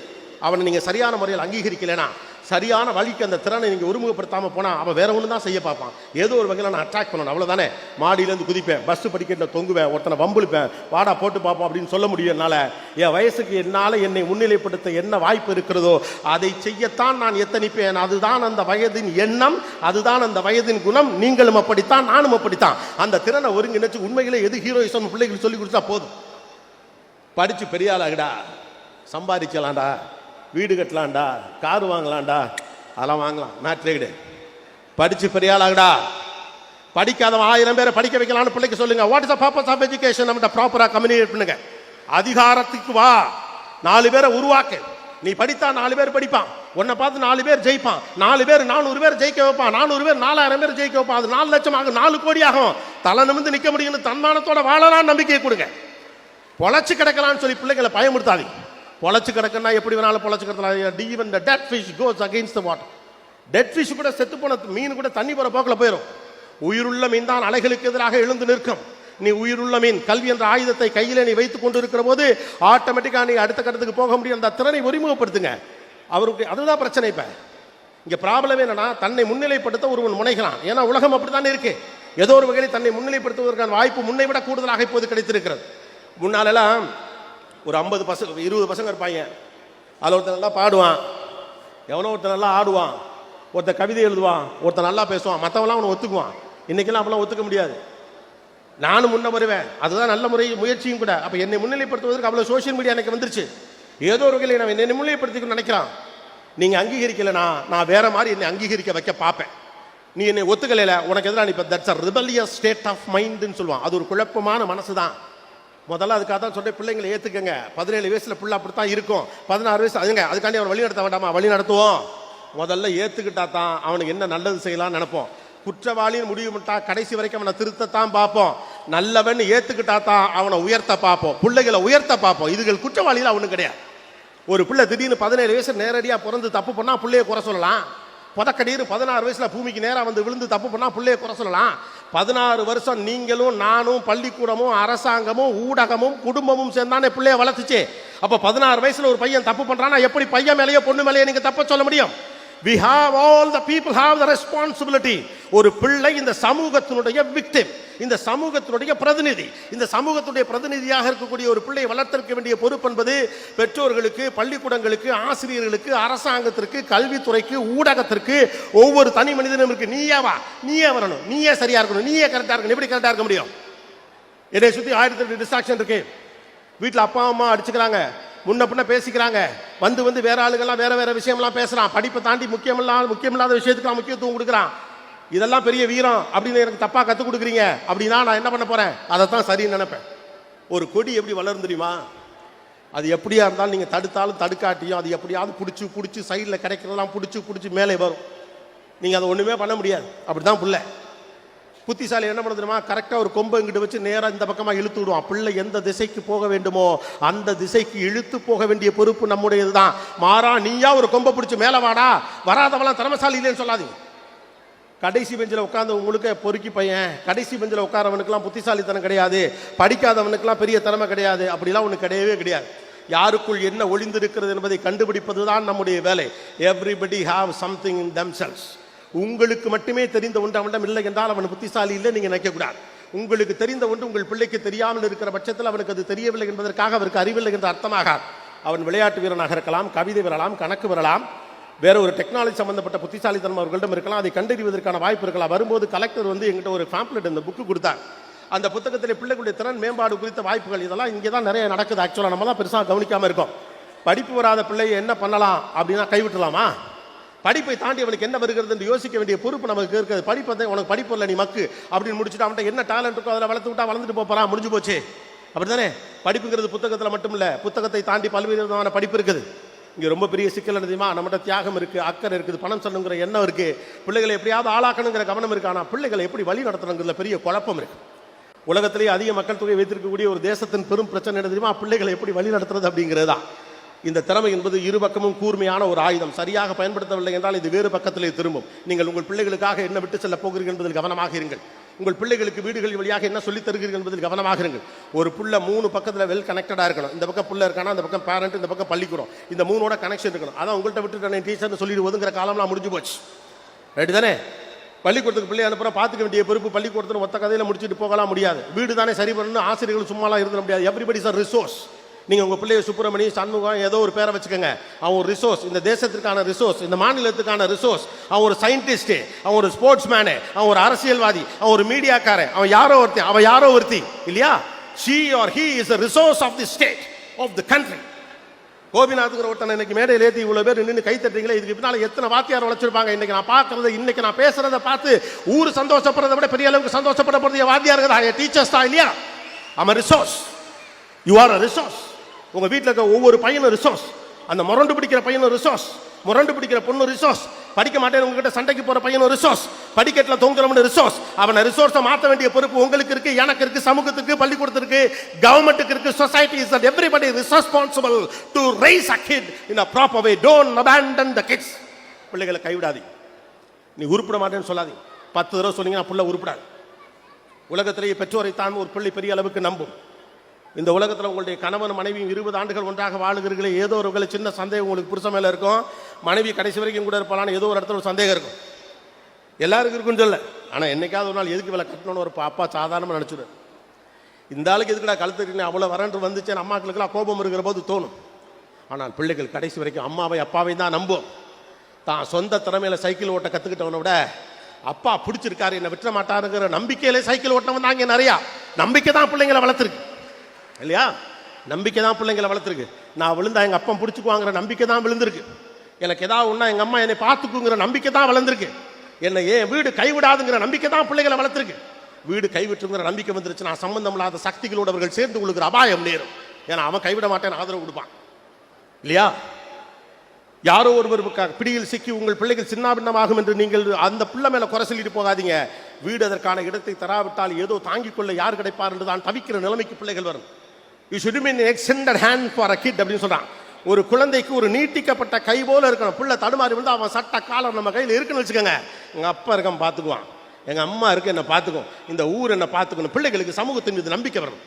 அவனை நீங்க சரியான முறையில் அங்கீகரிக்கலைன்னா, சரியான வழிக்கு அந்த திறனை நீங்க ஒருமுகப்படுத்தாம போனா அவன் வேற ஒன்று தான் செய்ய பார்ப்பான். ஏதோ ஒரு வகையில் நான் அட்ராக்ட் பண்ணணும், அவ்வளவுதானே. மாடியிலேருந்து குதிப்பேன், பஸ் படிக்கட்டில் தொங்குவேன், ஒருத்தனை வம்புழுப்பேன், வாடா போட்டு பார்ப்போம் அப்படின்னு சொல்ல முடியும் என்னால். என் வயசுக்கு என்னால் என்னை முன்னிலைப்படுத்த என்ன வாய்ப்பு இருக்கிறதோ அதை செய்யத்தான் நான் எத்தனிப்பேன். அதுதான் அந்த வயதின் எண்ணம், அதுதான் அந்த வயதின் குணம். நீங்களும் அப்படித்தான், நானும் அப்படித்தான். அந்த திறனை ஒருங்கிணைச்சு உண்மையிலே எது ஹீரோயிசம் பிள்ளைகள் சொல்லி கொடுத்தா போதும். படிச்சு பெரிய ஆளாகடா, சம்பாதிக்கலாம்டா, வீடு கட்டலாம்டா, கார் வாங்கலாம்டா, அதெல்லாம் வாங்கலாம், மேட்ரே கிடையாது. படிச்சு பெரிய ஆளாகடா. படிக்காதவன் 1000 பேரை படிக்க வைக்கலாம்னு பிள்ளைக்கு சொல்லுங்க. What is the purpose of education? நம்ம ப்ராப்பரா கம்யூனிகேட் பண்ணுங்க. அதிகாரத்துக்கு வா, 4 பேரை உருவாக்கு. நீ படித்தா 4 பேர் படிப்பான், உன்னை பார்த்து 4 பேர் ஜெயிப்பான், 4 பேர் 400 பேர் ஜெயிக்க வைப்பான், 400 பேர் 4000 பேர் ஜெயிக்க வைப்பான். அது 4 லட்சம் ஆகும், 4 கோடி ஆகும். தலை நிமிர்ந்து நிற்க முடியும்னு தன்மானத்தோட வாழலாம் நம்பிக்கையை கொடுங்க. பொழைச்சு கிடக்கலான்னு சொல்லி பிள்ளைகளை பயமுறுத்தாதீங்க. பொழைச்சு கிடக்குன்னா எப்படி வேணாலும் பொழைச்சு கிடக்கலாம். Even the dead fish goes against the water. Dead fish கூட, செத்து போன மீன் கூட தண்ணி போற போக்கில் போயிடும். உயிருள்ள மீன் தான் அலைகளுக்கு எதிராக எழுந்து நிற்கும். நீ உயிருள்ள மீன், கல்வி என்ற ஆயுதத்தை கையிலே நீ வைத்துக் கொண்டு இருக்கிற போது ஆட்டோமேட்டிக்கா நீ அடுத்த கட்டத்துக்கு போக முடியும். அந்த திறனை ஒருமுகப்படுத்துங்க. அவருக்கு அதுதான் பிரச்சனை. இப்ப இங்க ப்ராப்ளம் என்னன்னா, தன்னை முன்னிலைப்படுத்த ஒருவன் முனைகிறான். ஏன்னா உலகம் அப்படித்தானே இருக்கு. ஏதோ ஒரு வகையில் தன்னை முன்னிலைப்படுத்துவதற்கான வாய்ப்பு முன்னை விட கூடுதலாக இப்போது கிடைத்திருக்கிறது. முன்னாலெல்லாம் ஒரு 50 பசங்க 20 பசங்க இருப்பாங்க. அதில் ஒருத்தர் நல்லா பாடுவான், எவனோ ஒருத்தர் நல்லா ஆடுவான், ஒருத்தர் கவிதை எழுதுவான், ஒருத்தர் நல்லா பேசுவான், மற்றவெல்லாம் அவனை ஒத்துக்குவான். இன்னைக்கெல்லாம் அப்பெல்லாம் ஒத்துக்க முடியாது. நானும் முன்ன வருவேன், அதுதான் நல்ல முயற்சியும் கூட. அப்போ என்னை முன்னிலைப்படுத்துவதற்கு அவ்வளோ சோஷியல் மீடியா எனக்கு வந்துருச்சு. ஏதோ ஒரு வகையில் நான் என்னை முன்னிலைப்படுத்திக்கணும்னு நினைக்கிறான். நீங்கள் அங்கீகரிக்கலைன்னா நான் வேற மாதிரி என்னை அங்கீகரிக்க வைக்க பார்ப்பேன். நீ என்னை ஒத்துக்கலையில உனக்கு எதிராக இப்போ that's a rebellious state of மைண்டுன்னு சொல்லுவான். அது ஒரு குழப்பமான மனசு தான். முதல்ல அதுக்காக தான் சொல்றேன், பிள்ளைங்களை ஏற்றுக்கங்க. 17 வயசுல பிள்ளை அப்படித்தான் இருக்கும். 16 வயசு அதுக்காண்டி அவன் வழி நடத்த வேண்டாமா? வழி நடத்துவோம். முதல்ல ஏற்றுக்கிட்டா தான் அவனுக்கு என்ன நல்லது செய்யலாம்னு நினைப்போம். குற்றவாளின்னு முடிவு பண்ணிட்டா கடைசி வரைக்கும் அவனை திருத்தத்தான் பார்ப்போம். நல்லவன் ஏற்றுக்கிட்டா தான் அவனை உயர்த்த பார்ப்போம், பிள்ளைகளை உயர்த்த பார்ப்போம். இதுகள் குற்றவாளியில் அவனு கிடையாது. ஒரு பிள்ளை திடீர்னு 17 வயசு நேரடியாக பிறந்து தப்பு பண்ணா பிள்ளைய குறை சொல்லலாம். புதக்கடீர் 16 வயசுல பூமிக்கு நேராக வந்து விழுந்து தப்பு பண்ணா பிள்ளைய குறை சொல்லலாம். 16 வருஷம் நீங்களும் நானும் பள்ளிக்கூடமும் அரசாங்கமும் ஊடகமும் குடும்பமும் சேர்ந்தானே பிள்ளைய வளர்த்துச்சு. அப்ப 16 வயசுல ஒரு பையன் தப்பு பண்றானா எப்படி பையன் மேலேயோ பொண்ணு மேலேயோ நீங்க தப்ப சொல்ல முடியும்? We have all the people have the responsibility. ஒரு பிள்ளை இந்த சமூகத்தினுடைய victim, இந்த சமூகத்தினுடைய பிரதிநிதி. இந்த சமூகத்துடைய பிரதிநிதியாக இருக்கக்கூடிய ஒரு பிள்ளையை வளர்த்திருக்க வேண்டிய பொறுப்பு என்பது பெற்றோர்களுக்கு, பள்ளிக்கூடங்களுக்கு, ஆசிரியர்களுக்கு, அரசாங்கத்திற்கு, கல்வித்துறைக்கு, ஊடகத்திற்கு, ஒவ்வொரு தனி மனிதனும் இருக்கு. நீயே வரணும், நீயே சரியா இருக்கணும், நீயே கரெக்டா இருக்கணும். எப்படி கரெக்டா இருக்க முடியும்? என்னை சுத்தி 1008 டிஸ்ட்ராக்ஷன் இருக்கு. வீட்டில் அப்பா அம்மா அடிச்சுக்கிறாங்க, முன்ன பின்ன பேசிக்கிறாங்க, வந்து வேற ஆளுகள்லாம் வேற விஷயம்லாம் பேசுறான். படிப்பை தாண்டி முக்கியமில்லாத விஷயத்துக்கு நான் முக்கியத்துவம் கொடுக்குறான். இதெல்லாம் பெரிய வீரம் அப்படின்னு எனக்கு தப்பா கற்றுக் கொடுக்குறீங்க அப்படின்னா நான் என்ன பண்ண போறேன்? அதைத்தான் சரின்னு நினைப்பேன். ஒரு கொடி எப்படி வளரும் தெரியுமா? அது எப்படியா இருந்தாலும் நீங்க தடுத்தாலும் தடுக்காட்டியும் அது எப்படியாவது பிடிச்சி சைடில் கிடைக்கிறதெல்லாம் பிடிச்சி மேலே வரும். நீங்க அதை ஒண்ணுமே பண்ண முடியாது. அப்படிதான் பிள்ளை. புத்திசாலி என்ன பண்ண தெரியுமா? கரெக்டாக ஒரு கொம்பை இங்கிட்டு வச்சு நேராக இந்த பக்கமாக இழுத்து விடுவான். பிள்ளை எந்த திசைக்கு போக வேண்டுமோ அந்த திசைக்கு இழுத்து போக வேண்டிய பொறுப்பு நம்முடையது தான். மாறா நீயா ஒரு கொம்பை பிடிச்சி மேலே வாடா, வராதவெல்லாம் திறமைசாலி இல்லைன்னு சொல்லாதீங்க. கடைசி பெஞ்சில் உட்கார்ந்தவங்களுக்கு பொறுக்கி பையன், கடைசி பெஞ்சில் உட்காரவனுக்குலாம் புத்திசாலித்தனம் கிடையாது, படிக்காதவனுக்குலாம் பெரிய திறமை கிடையாது, அப்படிலாம் ஒன்று கிடையவே கிடையாது. யாருக்குள் என்ன ஒளிந்திருக்கிறது என்பதை கண்டுபிடிப்பது தான் நம்முடைய வேலை. Everybody have something in themselves. உங்களுக்கு மட்டுமே தெரிந்த ஒன்று அவனிடம் இல்லை என்றால் அவன் புத்திசாலி இல்லை நீங்க நினைக்கக்கூடாது. உங்களுக்கு தெரிந்த ஒன்று உங்கள் பிள்ளைக்கு தெரியாமல் இருக்கிற பட்சத்தில் அவனுக்கு அது தெரியவில்லை என்பதற்காக அவருக்கு அறிவில்லை என்ற அர்த்தமாக. அவன் விளையாட்டு வீரனாக இருக்கலாம், கவிதை வரலாம், கணக்கு வரலாம், வேற ஒரு டெக்னாலஜி சம்பந்தப்பட்ட புத்திசாலித்தனம் அவர்களிடம் இருக்கலாம். அதை கண்டறிவதற்கான வாய்ப்பு இருக்கலாம். வரும்போது கலெக்டர் எங்கிட்ட ஒரு பேம்ப்ளெட் இந்த புக்கு கொடுத்தார். அந்த புத்தகத்தில் பிள்ளைகளுடைய திறன் மேம்பாடு குறித்த வாய்ப்புகள் இதெல்லாம் இங்கே தான் நிறைய நடக்குது. ஆக்சுவலாக நம்ம தான் பெருசாக கவனிக்காம இருக்கோம். படிப்பு வராத பிள்ளையை என்ன பண்ணலாம் அப்படின்னா கைவிட்டலாமா? படிப்பை தாண்டி அவனுக்கு என்ன வருகிறது என்று யோசிக்க வேண்டிய பொறுப்பு நமக்கு இருக்கிறது. படிப்பை உனக்கு படிப்பு இல்லை, நீ மக்கு அப்படின்னு முடிச்சுட்டு அவன்கிட்ட என்ன டேலண்ட் இருக்கோ அதில் வளர்த்து விட்டா வளர்ந்துட்டு போறான், முடிஞ்சு போச்சு. அப்படித்தானே? படிப்புங்கிறது புத்தகத்தில் மட்டும் இல்லை, புத்தகத்தை தாண்டி பல்வேறு விதமான படிப்பு இருக்குது. இங்கே ரொம்ப பெரிய சிக்கல் தெரியுமா? நம்மகிட்ட தியாகம் இருக்குது, அக்கறை இருக்குது, பணம் சொல்லணுங்கிற எண்ணம் இருக்குது, பிள்ளைகளை எப்படியாவது ஆளாக்கணுங்கிற கவனம் இருக்கு. ஆனால் பிள்ளைகளை எப்படி வழி நடத்தணுங்கிறதுல பெரிய குழப்பம் இருக்கு. உலகத்திலேயே அதிக மக்கள் தொகை வைத்திருக்கக்கூடிய ஒரு தேசத்தின் பெரும் பிரச்சனை என்ன தெரியுமா? பிள்ளைகளை எப்படி வழி நடத்துறது அப்படிங்கிறது தான். இந்த திறமை என்பது இரு பக்கமும் கூர்மையான ஒரு ஆயுதம். சரியாக பயன்படுத்தவில்லை என்றால் இது வேறு பக்கத்திலே திரும்பும். நீங்கள் உங்கள் பிள்ளைகளுக்காக என்ன விட்டு செல்ல போகிறீர்கள் என்பதில் கவனமாக இருங்கள். உங்கள் பிள்ளைகளுக்கு வீடுகள் வழியாக என்ன சொல்லித் தருகிறீர்கள் என்பதில் கவனமாக இருங்கள். ஒரு புள்ள 3 பக்கத்தில் வெல் கனெக்டடாக இருக்கணும். இந்த பக்கம் புள்ள இருக்கானா, இந்த பக்கம் பேரண்ட், இந்த பக்கம் பள்ளிக்கூடம், இந்த 3ஓட கனெக்ஷன் இருக்கணும். அதான் உங்கள்கிட்ட விட்டு டீச்சர்னு சொல்லிட்டு ஒதுங்கிற காலம்லாம் முடிஞ்சு போச்சு. ரைட்டு தானே? பள்ளிக்கூடத்துக்கு பிள்ளை அனுப்புறோம், பார்த்துக்க வேண்டிய பொறுப்பு பள்ளிக்கூடத்தில் ஒத்த கதையில் முடிச்சுட்டு போகலாம் முடியாது. வீடு தானே சரி பண்ணணும், ஆசிரியர்கள் சும்மாலாம் இருந்துட முடியாது. Everybody is a resource. நீங்க உங்க பிள்ளைய சுப்பிரமணி, சண்முகம் ஏதோ ஒரு பேரை வச்சுக்கோங்க. அவன் ஒரு ரிசோர்ஸ், இந்த தேசத்திற்கான ரிசோர்ஸ், இந்த மாநிலத்துக்கான ரிசோர்ஸ். அவன் ஒரு சயின்டிஸ்ட், அவன் ஒரு ஸ்போர்ட்ஸ் மேனு, அவன் ஒரு அரசியல்வாதி, அவன் ஒரு மீடியாக்காரன், அவன் யாரோ ஒருத்தி இல்லையா? she or he is a resource of the state of the country. கோபிநாத்துங்கிற ஒருத்தன் இன்னைக்கு மேடையில் ஏற்றி இவ்வளவு பேர் நின்று கை தட்டுறீங்களே, இதுக்கு பின்னால எத்தனை வாத்தியார் உழைச்சிருப்பாங்க. இன்னைக்கு நான் பார்க்கறது, இன்னைக்கு நான் பேசுறதை பார்த்து ஊர் சந்தோஷப்படுறதை விட பெரிய அளவுக்கு சந்தோஷப்பட போறது வாத்தியார்கள் தான், டீச்சர்ஸ் தான் இல்லையா? I'm a resource. You are a resource. உங்க வீட்டில் இருக்க ஒவ்வொரு பையனும் ரிசோர்ஸ். அந்த முரண்டு பிடிக்கிற பையனும் ரிசோர்ஸ், முரண்டு பிடிக்கிற பொண்ணு ரிசோர்ஸ், படிக்க மாட்டேன் உங்ககிட்ட சண்டைக்கு போற பையனும் ரிசோர்ஸ், படிக்கட்டில் தொங்குறவனு ரிசோர்ஸ். அவனை ரிசோர்ஸை மாற்ற வேண்டிய பொறுப்பு உங்களுக்கு இருக்கு, எனக்கு இருக்கு, சமூகத்துக்கு, பள்ளிக்கூடத்திற்கு, கவர்மெண்ட்டுக்கு இருக்கு. Society is that everybody is responsible to raise a kid in a proper way. Don't abandon the kids. பிள்ளைகளை கைவிடாதீங்க. நீ உருப்பிட மாட்டேன்னு சொல்லாதீங்க. 10 தடவை சொன்னீங்கன்னா பிள்ளை உருப்பிடாது. உலகத்திலேயே பெற்றோரை தான் ஒரு பிள்ளை பெரிய அளவுக்கு நம்பும். இந்த உலகத்தில் உங்களுடைய கணவன் மனைவியும் 20 ஆண்டுகள் ஒன்றாக வாழுகிறீர்களே, ஏதோ ஒரு சின்ன சந்தேகம் உங்களுக்கு புருஷன் மேலே இருக்கும். மனைவி கடைசி வரைக்கும் கூட இருப்பாளான்னு ஏதோ ஒரு இடத்துல ஒரு சந்தேகம் இருக்கும். எல்லாருக்கும் இருக்குன்னு சொல்ல. ஆனால் என்னைக்காவது ஒரு நாள் எதுக்கு வேலை கட்டணும்னு ஒரு அப்பா சாதாரணமாக நினச்சிடுவேன். இந்த ஆளுக்கு எதுக்குடா கழுத்துக்கு அவ்வளோ வரன்று வந்துச்சு அம்மாக்களுக்கெல்லாம் கோபம் இருக்கிற போது தோணும். ஆனால் பிள்ளைகள் கடைசி வரைக்கும் அம்மாவை அப்பாவை தான் நம்பும். தான் சொந்த திறமையில சைக்கிள் ஓட்ட கற்றுக்கிட்டவனை விட அப்பா பிடிச்சிருக்காரு என்னை விட்டுற மாட்டாருங்கிற நம்பிக்கையிலே சைக்கிள் ஓட்டவன் தான் இங்கே நிறையா. நம்பிக்கை தான் பிள்ளைங்களை வளர்த்துருக்கு இல்லையா? நம்பிக்கை தான் பிள்ளைங்களை வளர்த்துருக்கு. நான் விழுந்தா எங்கள் அப்பா பிடிச்சிக்குவாங்கிற நம்பிக்கை தான் விழுந்திருக்கு. எனக்கு ஏதாவது ஒன்றா எங்கள் அம்மா என்னை பார்த்துக்குங்கிற நம்பிக்கை தான் வளர்ந்துருக்கு. என்ன ஏன் வீடு கைவிடாதுங்கிற நம்பிக்கை தான் பிள்ளைகளை வளர்த்துருக்கு. வீடு கைவிட்டுங்கிற நம்பிக்கை வந்துருச்சு, நான் சம்பந்தம் இல்லாத சக்திகளோடு அவர்கள் சேர்ந்து கொள்ளுகிற அபாயம் நேரும். ஏன்னா அவன் கைவிட மாட்டேன்னு ஆதரவு கொடுப்பான் இல்லையா? யாரோ ஒருவர் பிடியில் சிக்கி உங்கள் பிள்ளைகள் சின்னாபின்னமாகும் என்று நீங்கள் அந்த பிள்ளை மேல குறை சொல்லிட்டு போகாதீங்க. வீடு அதற்கான இடத்தை தராவிட்டால் ஏதோ தாங்கிக் கொள்ள யார் கிடைப்பார் என்று தான் தவிக்கிற நிலைமைக்கு பிள்ளைகள் வரும். You should be an extended hand for a kid அப்படின்னு சொல்றான். ஒரு குழந்தைக்கு ஒரு நீட்டிக்கப்பட்ட கை போல இருக்கணும். பிள்ளை தடுமாறி வந்து அவன் சட்ட காலம் நம்ம கையில் இருக்குன்னு வச்சுக்கோங்க. எங்க அப்பா இருக்க பார்த்துக்குவான், எங்க அம்மா இருக்கு என்ன பார்த்துக்கும், இந்த ஊர் என்ன பார்த்துக்கணும். பிள்ளைகளுக்கு சமூகத்தின் மீது நம்பிக்கை வரணும்.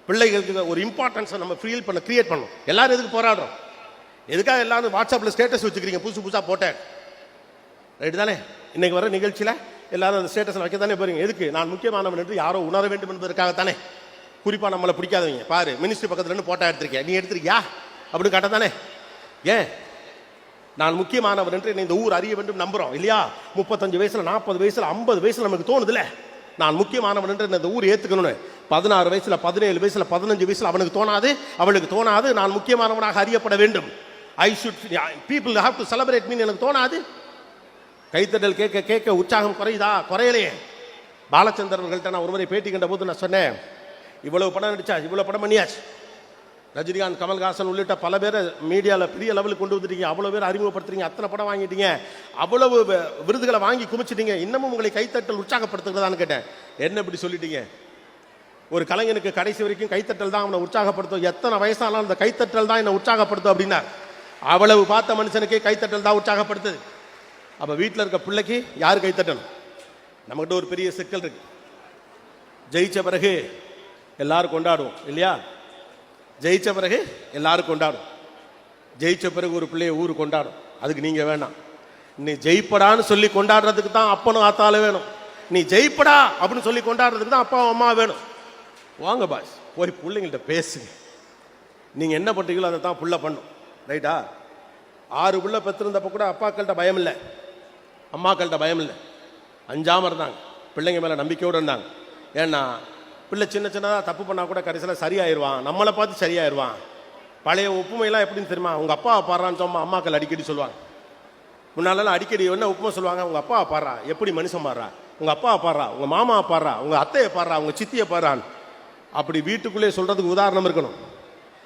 பிள்ளைகளுக்கு ஒரு இம்பார்ட்டன்ஸை நம்ம ஃபீல் பண்ண கிரியேட் பண்ணணும். எல்லாரும் எதுக்கு போராடுறோம்? எதுக்காக எல்லாரும் வாட்ஸ்அப்பில் ஸ்டேட்டஸ் வச்சுக்கிறீங்க? புதுசாக போட்டேன் ரைட்டு தானே? இன்னைக்கு வர நிகழ்ச்சியில் எல்லாரும் அந்த ஸ்டேட்டஸில் வைக்க தானே போறீங்க. எதுக்கு? நான் முக்கியமானவன் என்று யாரோ உணர வேண்டும் என்பதற்காகத்தானே. குறிப்பாக நம்மளை பிடிக்காதவங்க பாரு, மினிஸ்ட்ரி பக்கத்துல இருந்து போட்டோ எடுத்திருக்கேன், நீ எடுத்திருக்கியா அப்படின்னு கேட்ட தானே. ஏன்? நான் முக்கியமானவன் என்று இந்த ஊர் அறிய வேண்டும் நம்புறோம் இல்லையா? 35 வயசுல 40 வயசுல 50 வயசுல நமக்கு தோணுதுல நான் முக்கியமானவன் என்று இந்த ஊர் ஏத்துக்கணும்னு. 16 வயசுல 17 வயசுல 15 வயசுல அவனுக்கு தோணாது, அவளுக்கு தோணாது நான் முக்கியமானவனாக அறியப்பட வேண்டும். I should people have to celebrate me எனக்கு தோணாது. கைத்தட்டல் கேட்க கேட்க உற்சாகம் குறையுதா? குறையலையே. பாலச்சந்திரன்கள்ட்ட நான் ஒருமுறை பேட்டி கண்ட போது நான் சொன்னேன், இவ்வளவு படம் நடிச்சா, இவ்வளவு படம் பண்ணியாச்சு, ரஜினிகாந்த் கமல்ஹாசன் உள்ளிட்ட பல பேரை மீடியாவில் பெரிய லெவலுக்கு கொண்டு வந்துட்டீங்க, அவ்வளோ பேர் அறிமுகப்படுத்துறீங்க, அத்தனை படம் வாங்கிட்டீங்க, அவ்வளவு விருதுகளை வாங்கி குமிச்சிட்டீங்க, இன்னமும் உங்களை கைத்தட்டல் உற்சாகப்படுத்துகிறதான்னு கேட்டேன். என்ன இப்படி சொல்லிட்டீங்க? ஒரு கலைஞனுக்கு கடைசி வரைக்கும் கைத்தட்டல் தான் அவனை உற்சாகப்படுத்தும். எத்தனை வயசானாலும் அந்த கைத்தட்டல் தான் என்னை உற்சாகப்படுத்தும் அப்படின்னா, அவ்வளவு பார்த்த மனுஷனுக்கே கைத்தட்டல் தான் உற்சாகப்படுத்துது. அப்போ வீட்டில் இருக்க பிள்ளைக்கு யார் கைத்தட்டணும்? நம்மகிட்ட ஒரு பெரிய சிக்கல் இருக்கு. ஜெயிச்ச பிறகு எல்லாரும் கொண்டாடுவோம் இல்லையா? ஜெயிச்ச பிறகு எல்லாரும் கொண்டாடும். ஜெயிச்ச பிறகு ஒரு பிள்ளைய ஊரு கொண்டாடும். அதுக்கு நீங்க வேணாம். நீ ஜெயிப்படான்னு சொல்லி கொண்டாடுறதுக்கு தான் அப்பனும் ஆத்தாலும் வேணும். நீ ஜெயிப்படா அப்படின்னு சொல்லி கொண்டாடுறதுக்கு தான் அப்பா அம்மா வேணும். வாங்க பாஸ், போய் பிள்ளைங்கள்ட்ட பேசுங்க. நீங்க என்ன பண்றீங்களோ அதை தான் புள்ள பண்ணும். ரைட்டா? 6 பிள்ளை பெற்றிருந்தப்ப கூட அப்பாக்கள்கிட்ட பயம் இல்லை, அம்மாக்கள்கிட்ட பயம் இல்லை, அஞ்சாம இருந்தாங்க, பிள்ளைங்க மேல நம்பிக்கையோடு இருந்தாங்க. ஏன்னா பிள்ளை சின்ன சின்னதாக தப்பு பண்ணால் கூட கடைசியில் சரியாயிருவான், நம்மளை பார்த்து சரியாயிருவான். பழைய ஒப்புமையெல்லாம் எப்படின்னு தெரியுமா? உங்க அப்பாவை பாடுறான்னு சொன்னா அம்மாக்கள் அடிக்கடி சொல்லுவாங்க. முன்னாலெல்லாம் அடிக்கடி என்ன ஒப்புமை சொல்லுவாங்க? உங்க அப்பாவை பாடுறா, எப்படி மனுஷன் பாடுறா, உங்க அப்பாவை பாடுறா, உங்க மாமாவை பாடுறா, உங்க அத்தையை பாடுறா, உங்க சித்தியை பாடுறான்னு. அப்படி வீட்டுக்குள்ளே சொல்றதுக்கு உதாரணம் இருக்கணும்.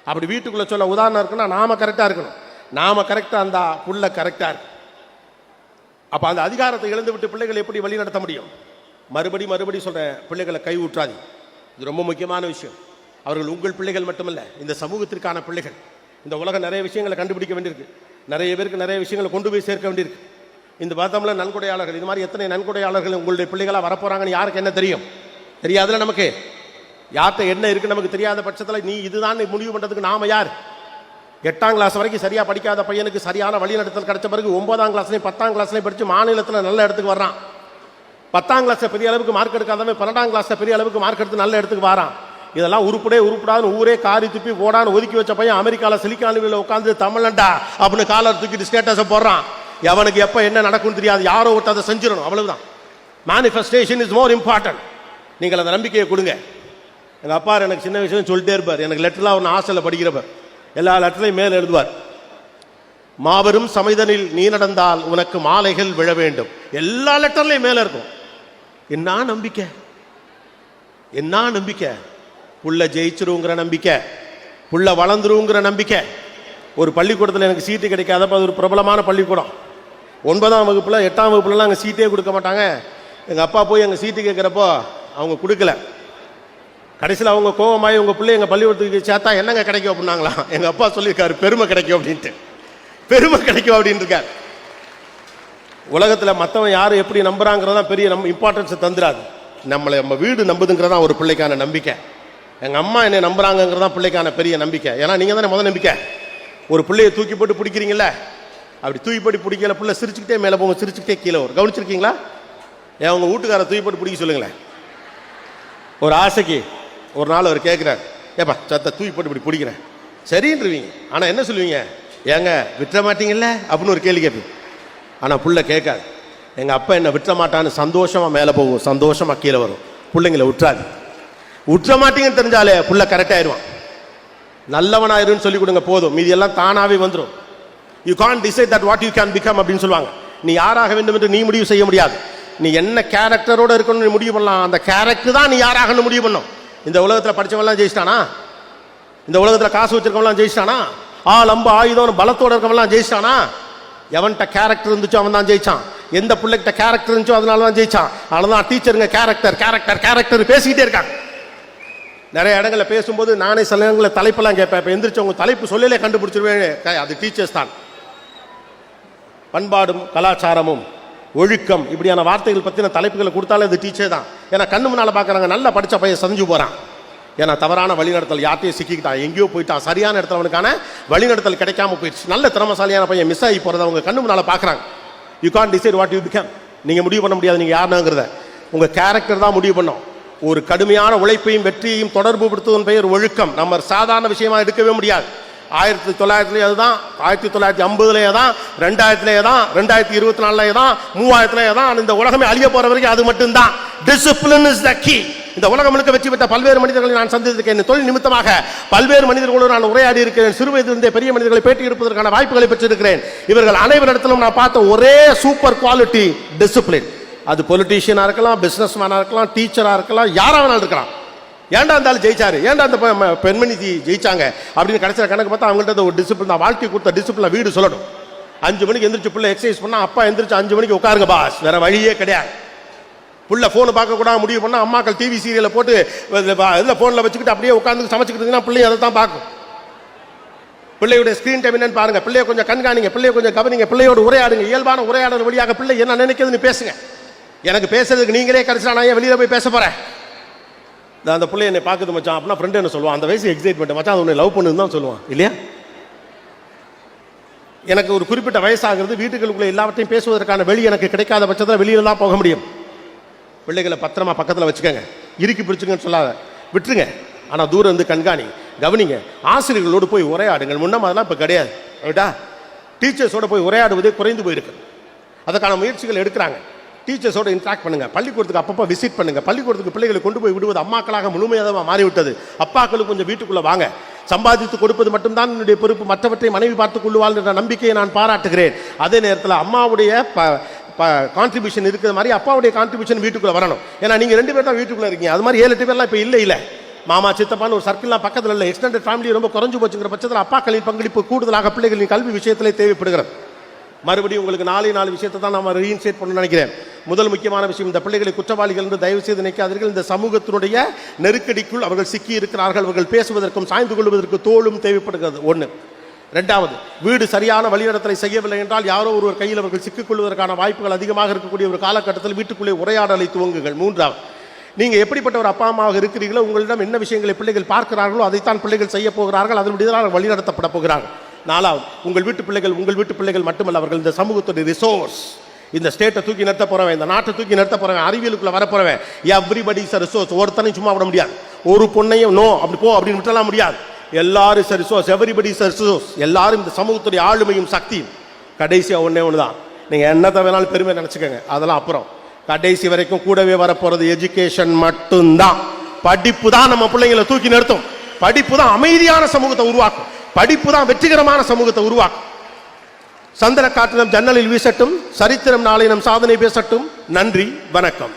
அப்படி வீட்டுக்குள்ளே சொல்ல உதாரணம் இருக்குன்னா நாம கரெக்டாக இருக்கணும். நாம கரெக்டாக அந்த புள்ள கரெக்டாக இருக்கு. அப்போ அந்த அதிகாரத்தை இழந்து விட்டு பிள்ளைகளை எப்படி வழி நடத்த முடியும்? மறுபடி சொல்றேன், பிள்ளைகளை கை ஊற்றாது. இது ரொம்ப முக்கியமான விஷயம். அவர்கள் உங்கள் பிள்ளைகள் மட்டுமல்ல, இந்த சமூகத்திற்கான பிள்ளைகள். இந்த உலகம் நிறைய விஷயங்களை கண்டுபிடிக்க வேண்டியிருக்கு, நிறைய பேருக்கு நிறைய விஷயங்களை கொண்டு போய் சேர்க்க வேண்டியிருக்கு. இந்த பார்த்தோம்ல நன்கொடையாளர்கள், இது மாதிரி எத்தனை நன்கொடையாளர்கள் உங்களுடைய பிள்ளைகளாக வரப்போறாங்கன்னு யாருக்கு என்ன தெரியும்? தெரியாதுல. நமக்கு யார்கிட்ட என்ன இருக்கு நமக்கு தெரியாத பட்சத்தில் நீ இதுதான் முடிவு பண்றதுக்கு நாம யார்? 8ஆம் கிளாஸ் வரைக்கும் சரியா படிக்காத பையனுக்கு சரியான வழிநடத்தல் கிடைச்ச பிறகு 9ஆம் கிளாஸ்லையும் 10ஆம் கிளாஸ்லையும் படிச்சு மாநிலத்தில் நல்ல இடத்துக்கு வர்றான். 10ஆம் கிளாஸ்ல பெரிய அளவுக்கு மார்க் எடுக்காதவன் 12ஆம் கிளாஸ்ல பெரிய அளவுக்கு மார்க் எடுத்து நல்ல இடத்துக்கு வரான். இதெல்லாம் உருப்படாதுன்னு ஊரே காரி துப்பி போடான்னு ஒதுக்கி வச்ச பையன் அமெரிக்காவில் சிலிக்கான் உட்காந்து தமிழ்நாட்டா அப்படின்னு காலர் தூக்கிட்டு ஸ்டேட்டஸை போடுறான். எவனுக்கு எப்ப என்ன நடக்கும் தெரியாது, யாரோ ஒருத்தர் அதை செஞ்சிடணும், அவ்வளவுதான். Manifestation is more important. நீங்கள் அந்த நம்பிக்கையை கொடுங்க. எங்க அப்பா எனக்கு சின்ன விஷயம் சொல்லிட்டே இருப்பார். எனக்கு லெட்டர்லாம் ஒன்று ஹாஸ்டலில் படிக்கிறப்ப எல்லா லெட்டரையும் மேலே எழுதுவார். மாபெரும் சமைதனில் நீ நடந்தால் உனக்கு மாலைகள் விழ வேண்டும். எல்லா லெட்டர்லையும் மேலே இருக்கும். என்ன நம்பிக்கை, என்ன நம்பிக்கை! புள்ள ஜெயிச்சிருங்கிற நம்பிக்கை, புள்ள வளர்ந்துருங்கிற நம்பிக்கை. ஒரு பள்ளிக்கூடத்தில் எனக்கு சீட்டு கிடைக்காதப்ப அது ஒரு பிரபலமான பள்ளிக்கூடம். 9ஆம் வகுப்புல 8ஆம் வகுப்புலலாம் அங்கே சீட்டே கொடுக்க மாட்டாங்க. எங்கள் அப்பா போய் அங்கே சீட்டு கேட்குறப்போ அவங்க கொடுக்கல. கடைசியில் அவங்க கோபமாயி உங்கள் பிள்ளை எங்கள் பள்ளிக்கூடத்துக்கு சேர்த்தா என்னங்க கிடைக்கும் அப்படின்னாங்களா. எங்கள் அப்பா சொல்லியிருக்காரு, பெருமை கிடைக்கும் அப்படின்ட்டு. பெருமை கிடைக்கும் அப்படின்னு இருக்காரு. உலகத்தில் மற்றவன் யார் எப்படி நம்புறாங்கிறதான் பெரிய இம்பார்ட்டன்ஸை தந்துடாது. நம்ம வீடு நம்புதுங்கிறதா ஒரு பிள்ளைக்கான நம்பிக்கை. எங்கள் அம்மா என்னை நம்புறாங்கிறதா பிள்ளைக்கான பெரிய நம்பிக்கை. ஏன்னா நீங்கள் தானே முதல் நம்பிக்கை. ஒரு பிள்ளையை தூக்கி போட்டு பிடிக்கிறீங்களா, அப்படி தூக்கி போட்டு பிடிக்கல பிள்ளை சிரிச்சுக்கிட்டே மேலே போங்க, சிரிச்சுக்கிட்டே கீழே வரும். கவனிச்சிருக்கீங்களா? ஏன் உங்கள் வீட்டுக்காரை தூக்கி போட்டு பிடிக்க சொல்லுங்களேன். ஒரு ஆசைக்கு ஒரு நாள் அவர் கேட்குறாரு, ஏப்பா சத்த தூக்கி போட்டு இப்படி பிடிக்கிறேன், சரின்றுவீங்க. ஆனால் என்ன சொல்லுவீங்க? ஏங்க விட்டுற மாட்டீங்கல்ல அப்படின்னு ஒரு கேள்வி கேட்பீங்க. ஆனால் புள்ள கேட்காது. எங்கள் அப்பா என்ன விட்டுற மாட்டான்னு சந்தோஷமாக மேலே போகும், சந்தோஷமாக கீழே வரும். பிள்ளைங்களை விட்டுறாது. விட்டுற மாட்டீங்கன்னு தெரிஞ்சாலே புள்ள கரெக்டாகிடுவான். நல்லவனாயிருன்னு சொல்லி கொடுங்க போதும், மீதி எல்லாம் தானாகவே வந்துடும். You can't decide that what you can become அப்படின்னு சொல்லுவாங்க. நீ யாராக வேண்டும் என்று நீ முடிவு செய்ய முடியாது. நீ என்ன கேரக்டரோட இருக்கணும்னு நீ முடிவு பண்ணலாம். அந்த கேரக்டர் தான் நீ யாராகன்னு முடிவு பண்ணும். இந்த உலகத்தில் படித்தவங்களாம் ஜெயிச்சிட்டானா? இந்த உலகத்தில் காசு வச்சிருக்கவங்களாம் ஜெயிச்சிட்டானா? அம்பு ஆயுதம் பலத்தோட இருக்கவங்களாம் ஜெயிச்சிட்டானா? எவன்கிட்ட கேரக்டர் இருந்துச்சோ அவன் தான் ஜெயிச்சான். எந்த பிள்ளைகிட்ட கேரக்டர் இருந்துச்சோ அதனால தான் ஜெயிச்சான். அதனால தான் டீச்சருங்க கேரக்டர் கேரக்டர் கேரக்டர் பேசிக்கிட்டே இருக்காங்க. நிறைய இடங்களில் பேசும்போது நானே சில இடங்களில் தலைப்பெல்லாம் கேட்பேன். இப்போ எந்திரிச்சு உங்க தலைப்பு சொல்லலே கண்டுபிடிச்சிருவேன். அது டீச்சர்ஸ் தான். பண்பாடும் கலாச்சாரமும் ஒழுக்கம் இப்படியான வார்த்தைகள் பற்றின தலைப்புகளை கொடுத்தாலே அது டீச்சர் தான். ஏன்னா கண்ணு முன்னால் பார்க்குறாங்க, நல்லா படித்த பையன் சதிஞ்சு போகிறான். ஏன்னா தவறான வழிநடத்தல் யார்ட்டையும் சிக்கிக்கிட்டான், எங்கேயோ போயிட்டான், சரியான இடத்துல அவனுக்கான வழிநடத்தல் கிடைக்காம போயிடுச்சு. நல்ல திறமசாலியான பையன் மிஸ் ஆகி போகிறத அவங்க கண்ணு முன்னால் பார்க்குறாங்க. You can decide what you become. நீங்கள் முடிவு பண்ண முடியாது நீங்கள் யாருனாங்கிறத. உங்கள் கேரக்டர் தான் முடிவு பண்ணும். ஒரு கடுமையான உழைப்பையும் வெற்றியையும் தொடர்பு படுத்துவதன் பெயர் ஒழுக்கம். நம்ம சாதாரண விஷயமா எடுக்கவே முடியாது. 1900 அதுதான், 1950 தான், 2000 தான், 2024 தான், 3000 தான். இந்த உலகமே அழிய போற வரைக்கும் அது மட்டும்தான். Discipline is the key. இந்த உலகம் முழுக்க வெற்றி பெற்ற பல்வேறு மனிதர்களை நான் சந்தித்திருக்கேன். தொழில் நிமித்தமாக பல்வேறு மனிதர்களோடு நான் உரையாடி இருக்கிறேன். சிறு வயதிலிருந்தே பெரிய மனிதர்களை பேட்டி எடுப்பதற்கான வாய்ப்புகளை பெற்றிருக்கிறேன். இவர்கள் அனைவரிடத்திலும் நான் பார்த்த ஒரே சூப்பர் குவாலிட்டி டிசிப்ளின். அது பொலிட்டீஷியனா இருக்கலாம், பிசினஸ் மேனா இருக்கலாம், டீச்சரா இருக்கலாம், யாரா வேணாலும் இருக்கலாம். ஏன்டா இருந்தாலும் ஜெயிச்சாரு, ஏன்டா அந்த பெண்மணி ஜெயிச்சாங்க அப்படின்னு கடைசியில் கணக்கு பார்த்தா அவங்கள்ட்ட ஒரு டிசிப்ளின் தான். வாழ்க்கை கொடுத்த டிசிப்ளின் வீடு சொல்லணும். 5 மணிக்கு எந்திரிச்சு பிள்ளை எக்ஸசைஸ் பண்ணா அப்பா எந்திரிச்சு 5 மணிக்கு உட்காருங்க பாஸ், வேற வழியே கிடையாது. புள்ள போன் பார்க்க கூட முடிவு பண்ணா அம்மாக்கள் டிவி சீரியலை போட்டு இதில் போனில் வச்சுக்கிட்டு அப்படியே உட்காந்து சமைச்சுக்கிட்டு பிள்ளைய அதை தான் பார்க்கும். பிள்ளையுடைய ஸ்கிரீன் டைம் என்னன்னு பாருங்க, பிள்ளைய கொஞ்சம் கண்காணிங்க, பிள்ளைய கொஞ்சம் கவனிங்க, பிள்ளையோட உரையாடுங்க. இயல்பான உரையாடல் வழியாக பிள்ளை என்ன நினைக்கிறதுன்னு பேசுங்க. எனக்கு பேசுறதுக்கு நீங்களே கிடைச்சா நான் ஏன் வெளியில போய் பேச போறேன்? அந்த பிள்ளை என்னை பார்க்குது மச்சான் அப்படின்னா ஃப்ரெண்டு என்ன சொல்லுவான், அந்த வயசு எக்ஸைட்மெண்ட் மச்சான் அது உன்னை லவ் பண்ணுன்னு தான் சொல்லுவான் இல்லையா? எனக்கு ஒரு குறிப்பிட்ட வயசாகிறது, வீட்டுகளுக்குள்ள எல்லாவற்றையும் பேசுவதற்கான வெளி எனக்கு கிடைக்காத பட்சத்தில் வெளியில தான் போக முடியும். பிள்ளைகளை பத்திரமா பக்கத்தில் வச்சுக்கோங்க, இறுக்கி பிடிச்சுங்கன்னு சொல்லாத, விட்டுருங்க. ஆனால் தூரம் இருந்து கண்காணி, கவனிங்க. ஆசிரியர்களோடு போய் உரையாடுங்கள். முன்ன அதெல்லாம் இப்போ கிடையாது. டீச்சர்ஸோட போய் உரையாடுவதே குறைந்து போயிருக்கு. அதுக்கான முயற்சிகள் எடுக்கிறாங்க. டீச்சர்ஸோட இன்ட்ராக்ட் பண்ணுங்க. பள்ளிக்கூடத்துக்கு அப்பப்போ விசிட் பண்ணுங்க. பள்ளிக்கூடத்துக்கு பிள்ளைகளை கொண்டு போய் விடுவது அம்மாக்களாக முழுமையாக மாறிவிட்டது. அப்பாக்களும் கொஞ்சம் வீட்டுக்குள்ள வாங்க. சம்பாதித்து கொடுப்பது மட்டும்தான் என்னுடைய பொறுப்பு, மற்றவற்றை மனைவி பார்த்துக் கொள்வாள் என்ற நம்பிக்கையை நான் பாராட்டுகிறேன். அதே நேரத்தில் அம்மாவுடைய கான்ட்ரிபியூஷன் இருக்கிற மாதிரி அப்பாவுடைய கான்ட்ரிபியூஷன் வீட்டுக்குள்ள வரணும். ஏன்னா நீங்க 2 பேர் தான் வீட்டுக்குள்ள இருக்கீங்க. அது மாதிரி 7-8 பேர்லாம் இப்போ இல்லை. மாமா சித்தப்பான்னு ஒரு சர்க்கிள்லாம் பக்கத்தில் இல்லை. எக்ஸ்டெண்டட் ஃபேமிலி ரொம்ப குறைஞ்சு போச்சுங்கிற பட்சத்தில் அப்பாக்களின் பங்களிப்பு கூடுதலாக பிள்ளைகளின் கல்வி விஷயத்திலே தேவைப்படுகிறது. மறுபடியும் உங்களுக்கு 4 விஷயத்தை தான் நம்ம ரீஇன்ஸ்டேட் பண்ண நினைக்கிறேன். முதல் முக்கியமான விஷயம், இந்த பிள்ளைகளை குற்றவாளிகள் என்று தயவு செய்து நினைக்காதீர்கள். இந்த சமூகத்தினுடைய நெருக்கடிக்குள் அவர்கள் சிக்கி இருக்கிறார்கள். அவர்கள் பேசுவதற்கும் சாய்ந்து கொள்வதற்கு தோளும் தேவைப்படுகிறது. 1. 2வது, வீடு சரியான வழிநடத்தலை செய்யவில்லை என்றால் யாரோ ஒருவர் கையில் அவர்கள் சிக்கிக் கொள்வதற்கான வாய்ப்புகள் அதிகமாக இருக்கக்கூடிய ஒரு காலகட்டத்தில் வீட்டுக்குள்ளே உரையாடலை துவங்குங்கள். 3வது, நீங்க எப்படிப்பட்ட ஒரு அப்பா அம்மாவாக இருக்கிறீர்களோ உங்களிடம் என்ன விஷயங்களை பிள்ளைகள் பார்க்கிறார்களோ அதைத்தான் பிள்ளைகள் செய்ய போகிறார்கள். அதனுடைய வழிநடத்தப்பட போகிறார்கள். 4வது, உங்கள் வீட்டு பிள்ளைகள் மட்டுமல்ல, அவர்கள் இந்த சமூகத்துடைய ரிசோர்ஸ். இந்த ஸ்டேட்டை தூக்கி நிறுத்த போறவன், இந்த நாட்டை தூக்கி நிறுத்த போறவன், அறிவியலுக்குள்ள வரப்போறவன், எவ்ரிபடி இஸ் எ ரிசோர்ஸ். ஒருத்தனையும் சும்மா விட முடியாது. ஒரு பொண்ணையும் நோ அப்படி போ அப்படின்னு விட்டலாம் முடியாது. எல்லாரும் is a resource, everybody is a resource. எல்லாரும் இந்த சமூகத்துடைய ஆளுமையும் சக்தியும். கடைசியா ஒண்ணு தான், நீங்க என்னத்தை வேணாலும் பெருமை நினைச்சுக்கோங்க, அதெல்லாம் அப்புறம். கடைசி வரைக்கும் கூடவே வரப்போறது எஜுகேஷன் மட்டும்தான். படிப்பு தான் நம்ம பிள்ளைங்களை தூக்கி நிறுத்தும். படிப்பு தான் அமைதியான சமூகத்தை உருவாக்கும். படிப்பு தான் வெற்றிகரமான சமூகத்தை உருவாக்கும். சந்திர காற்று நம் ஜன்னலில் வீசட்டும். சரித்திரம் நாளை நம் சாதனை பேசட்டும். நன்றி, வணக்கம்.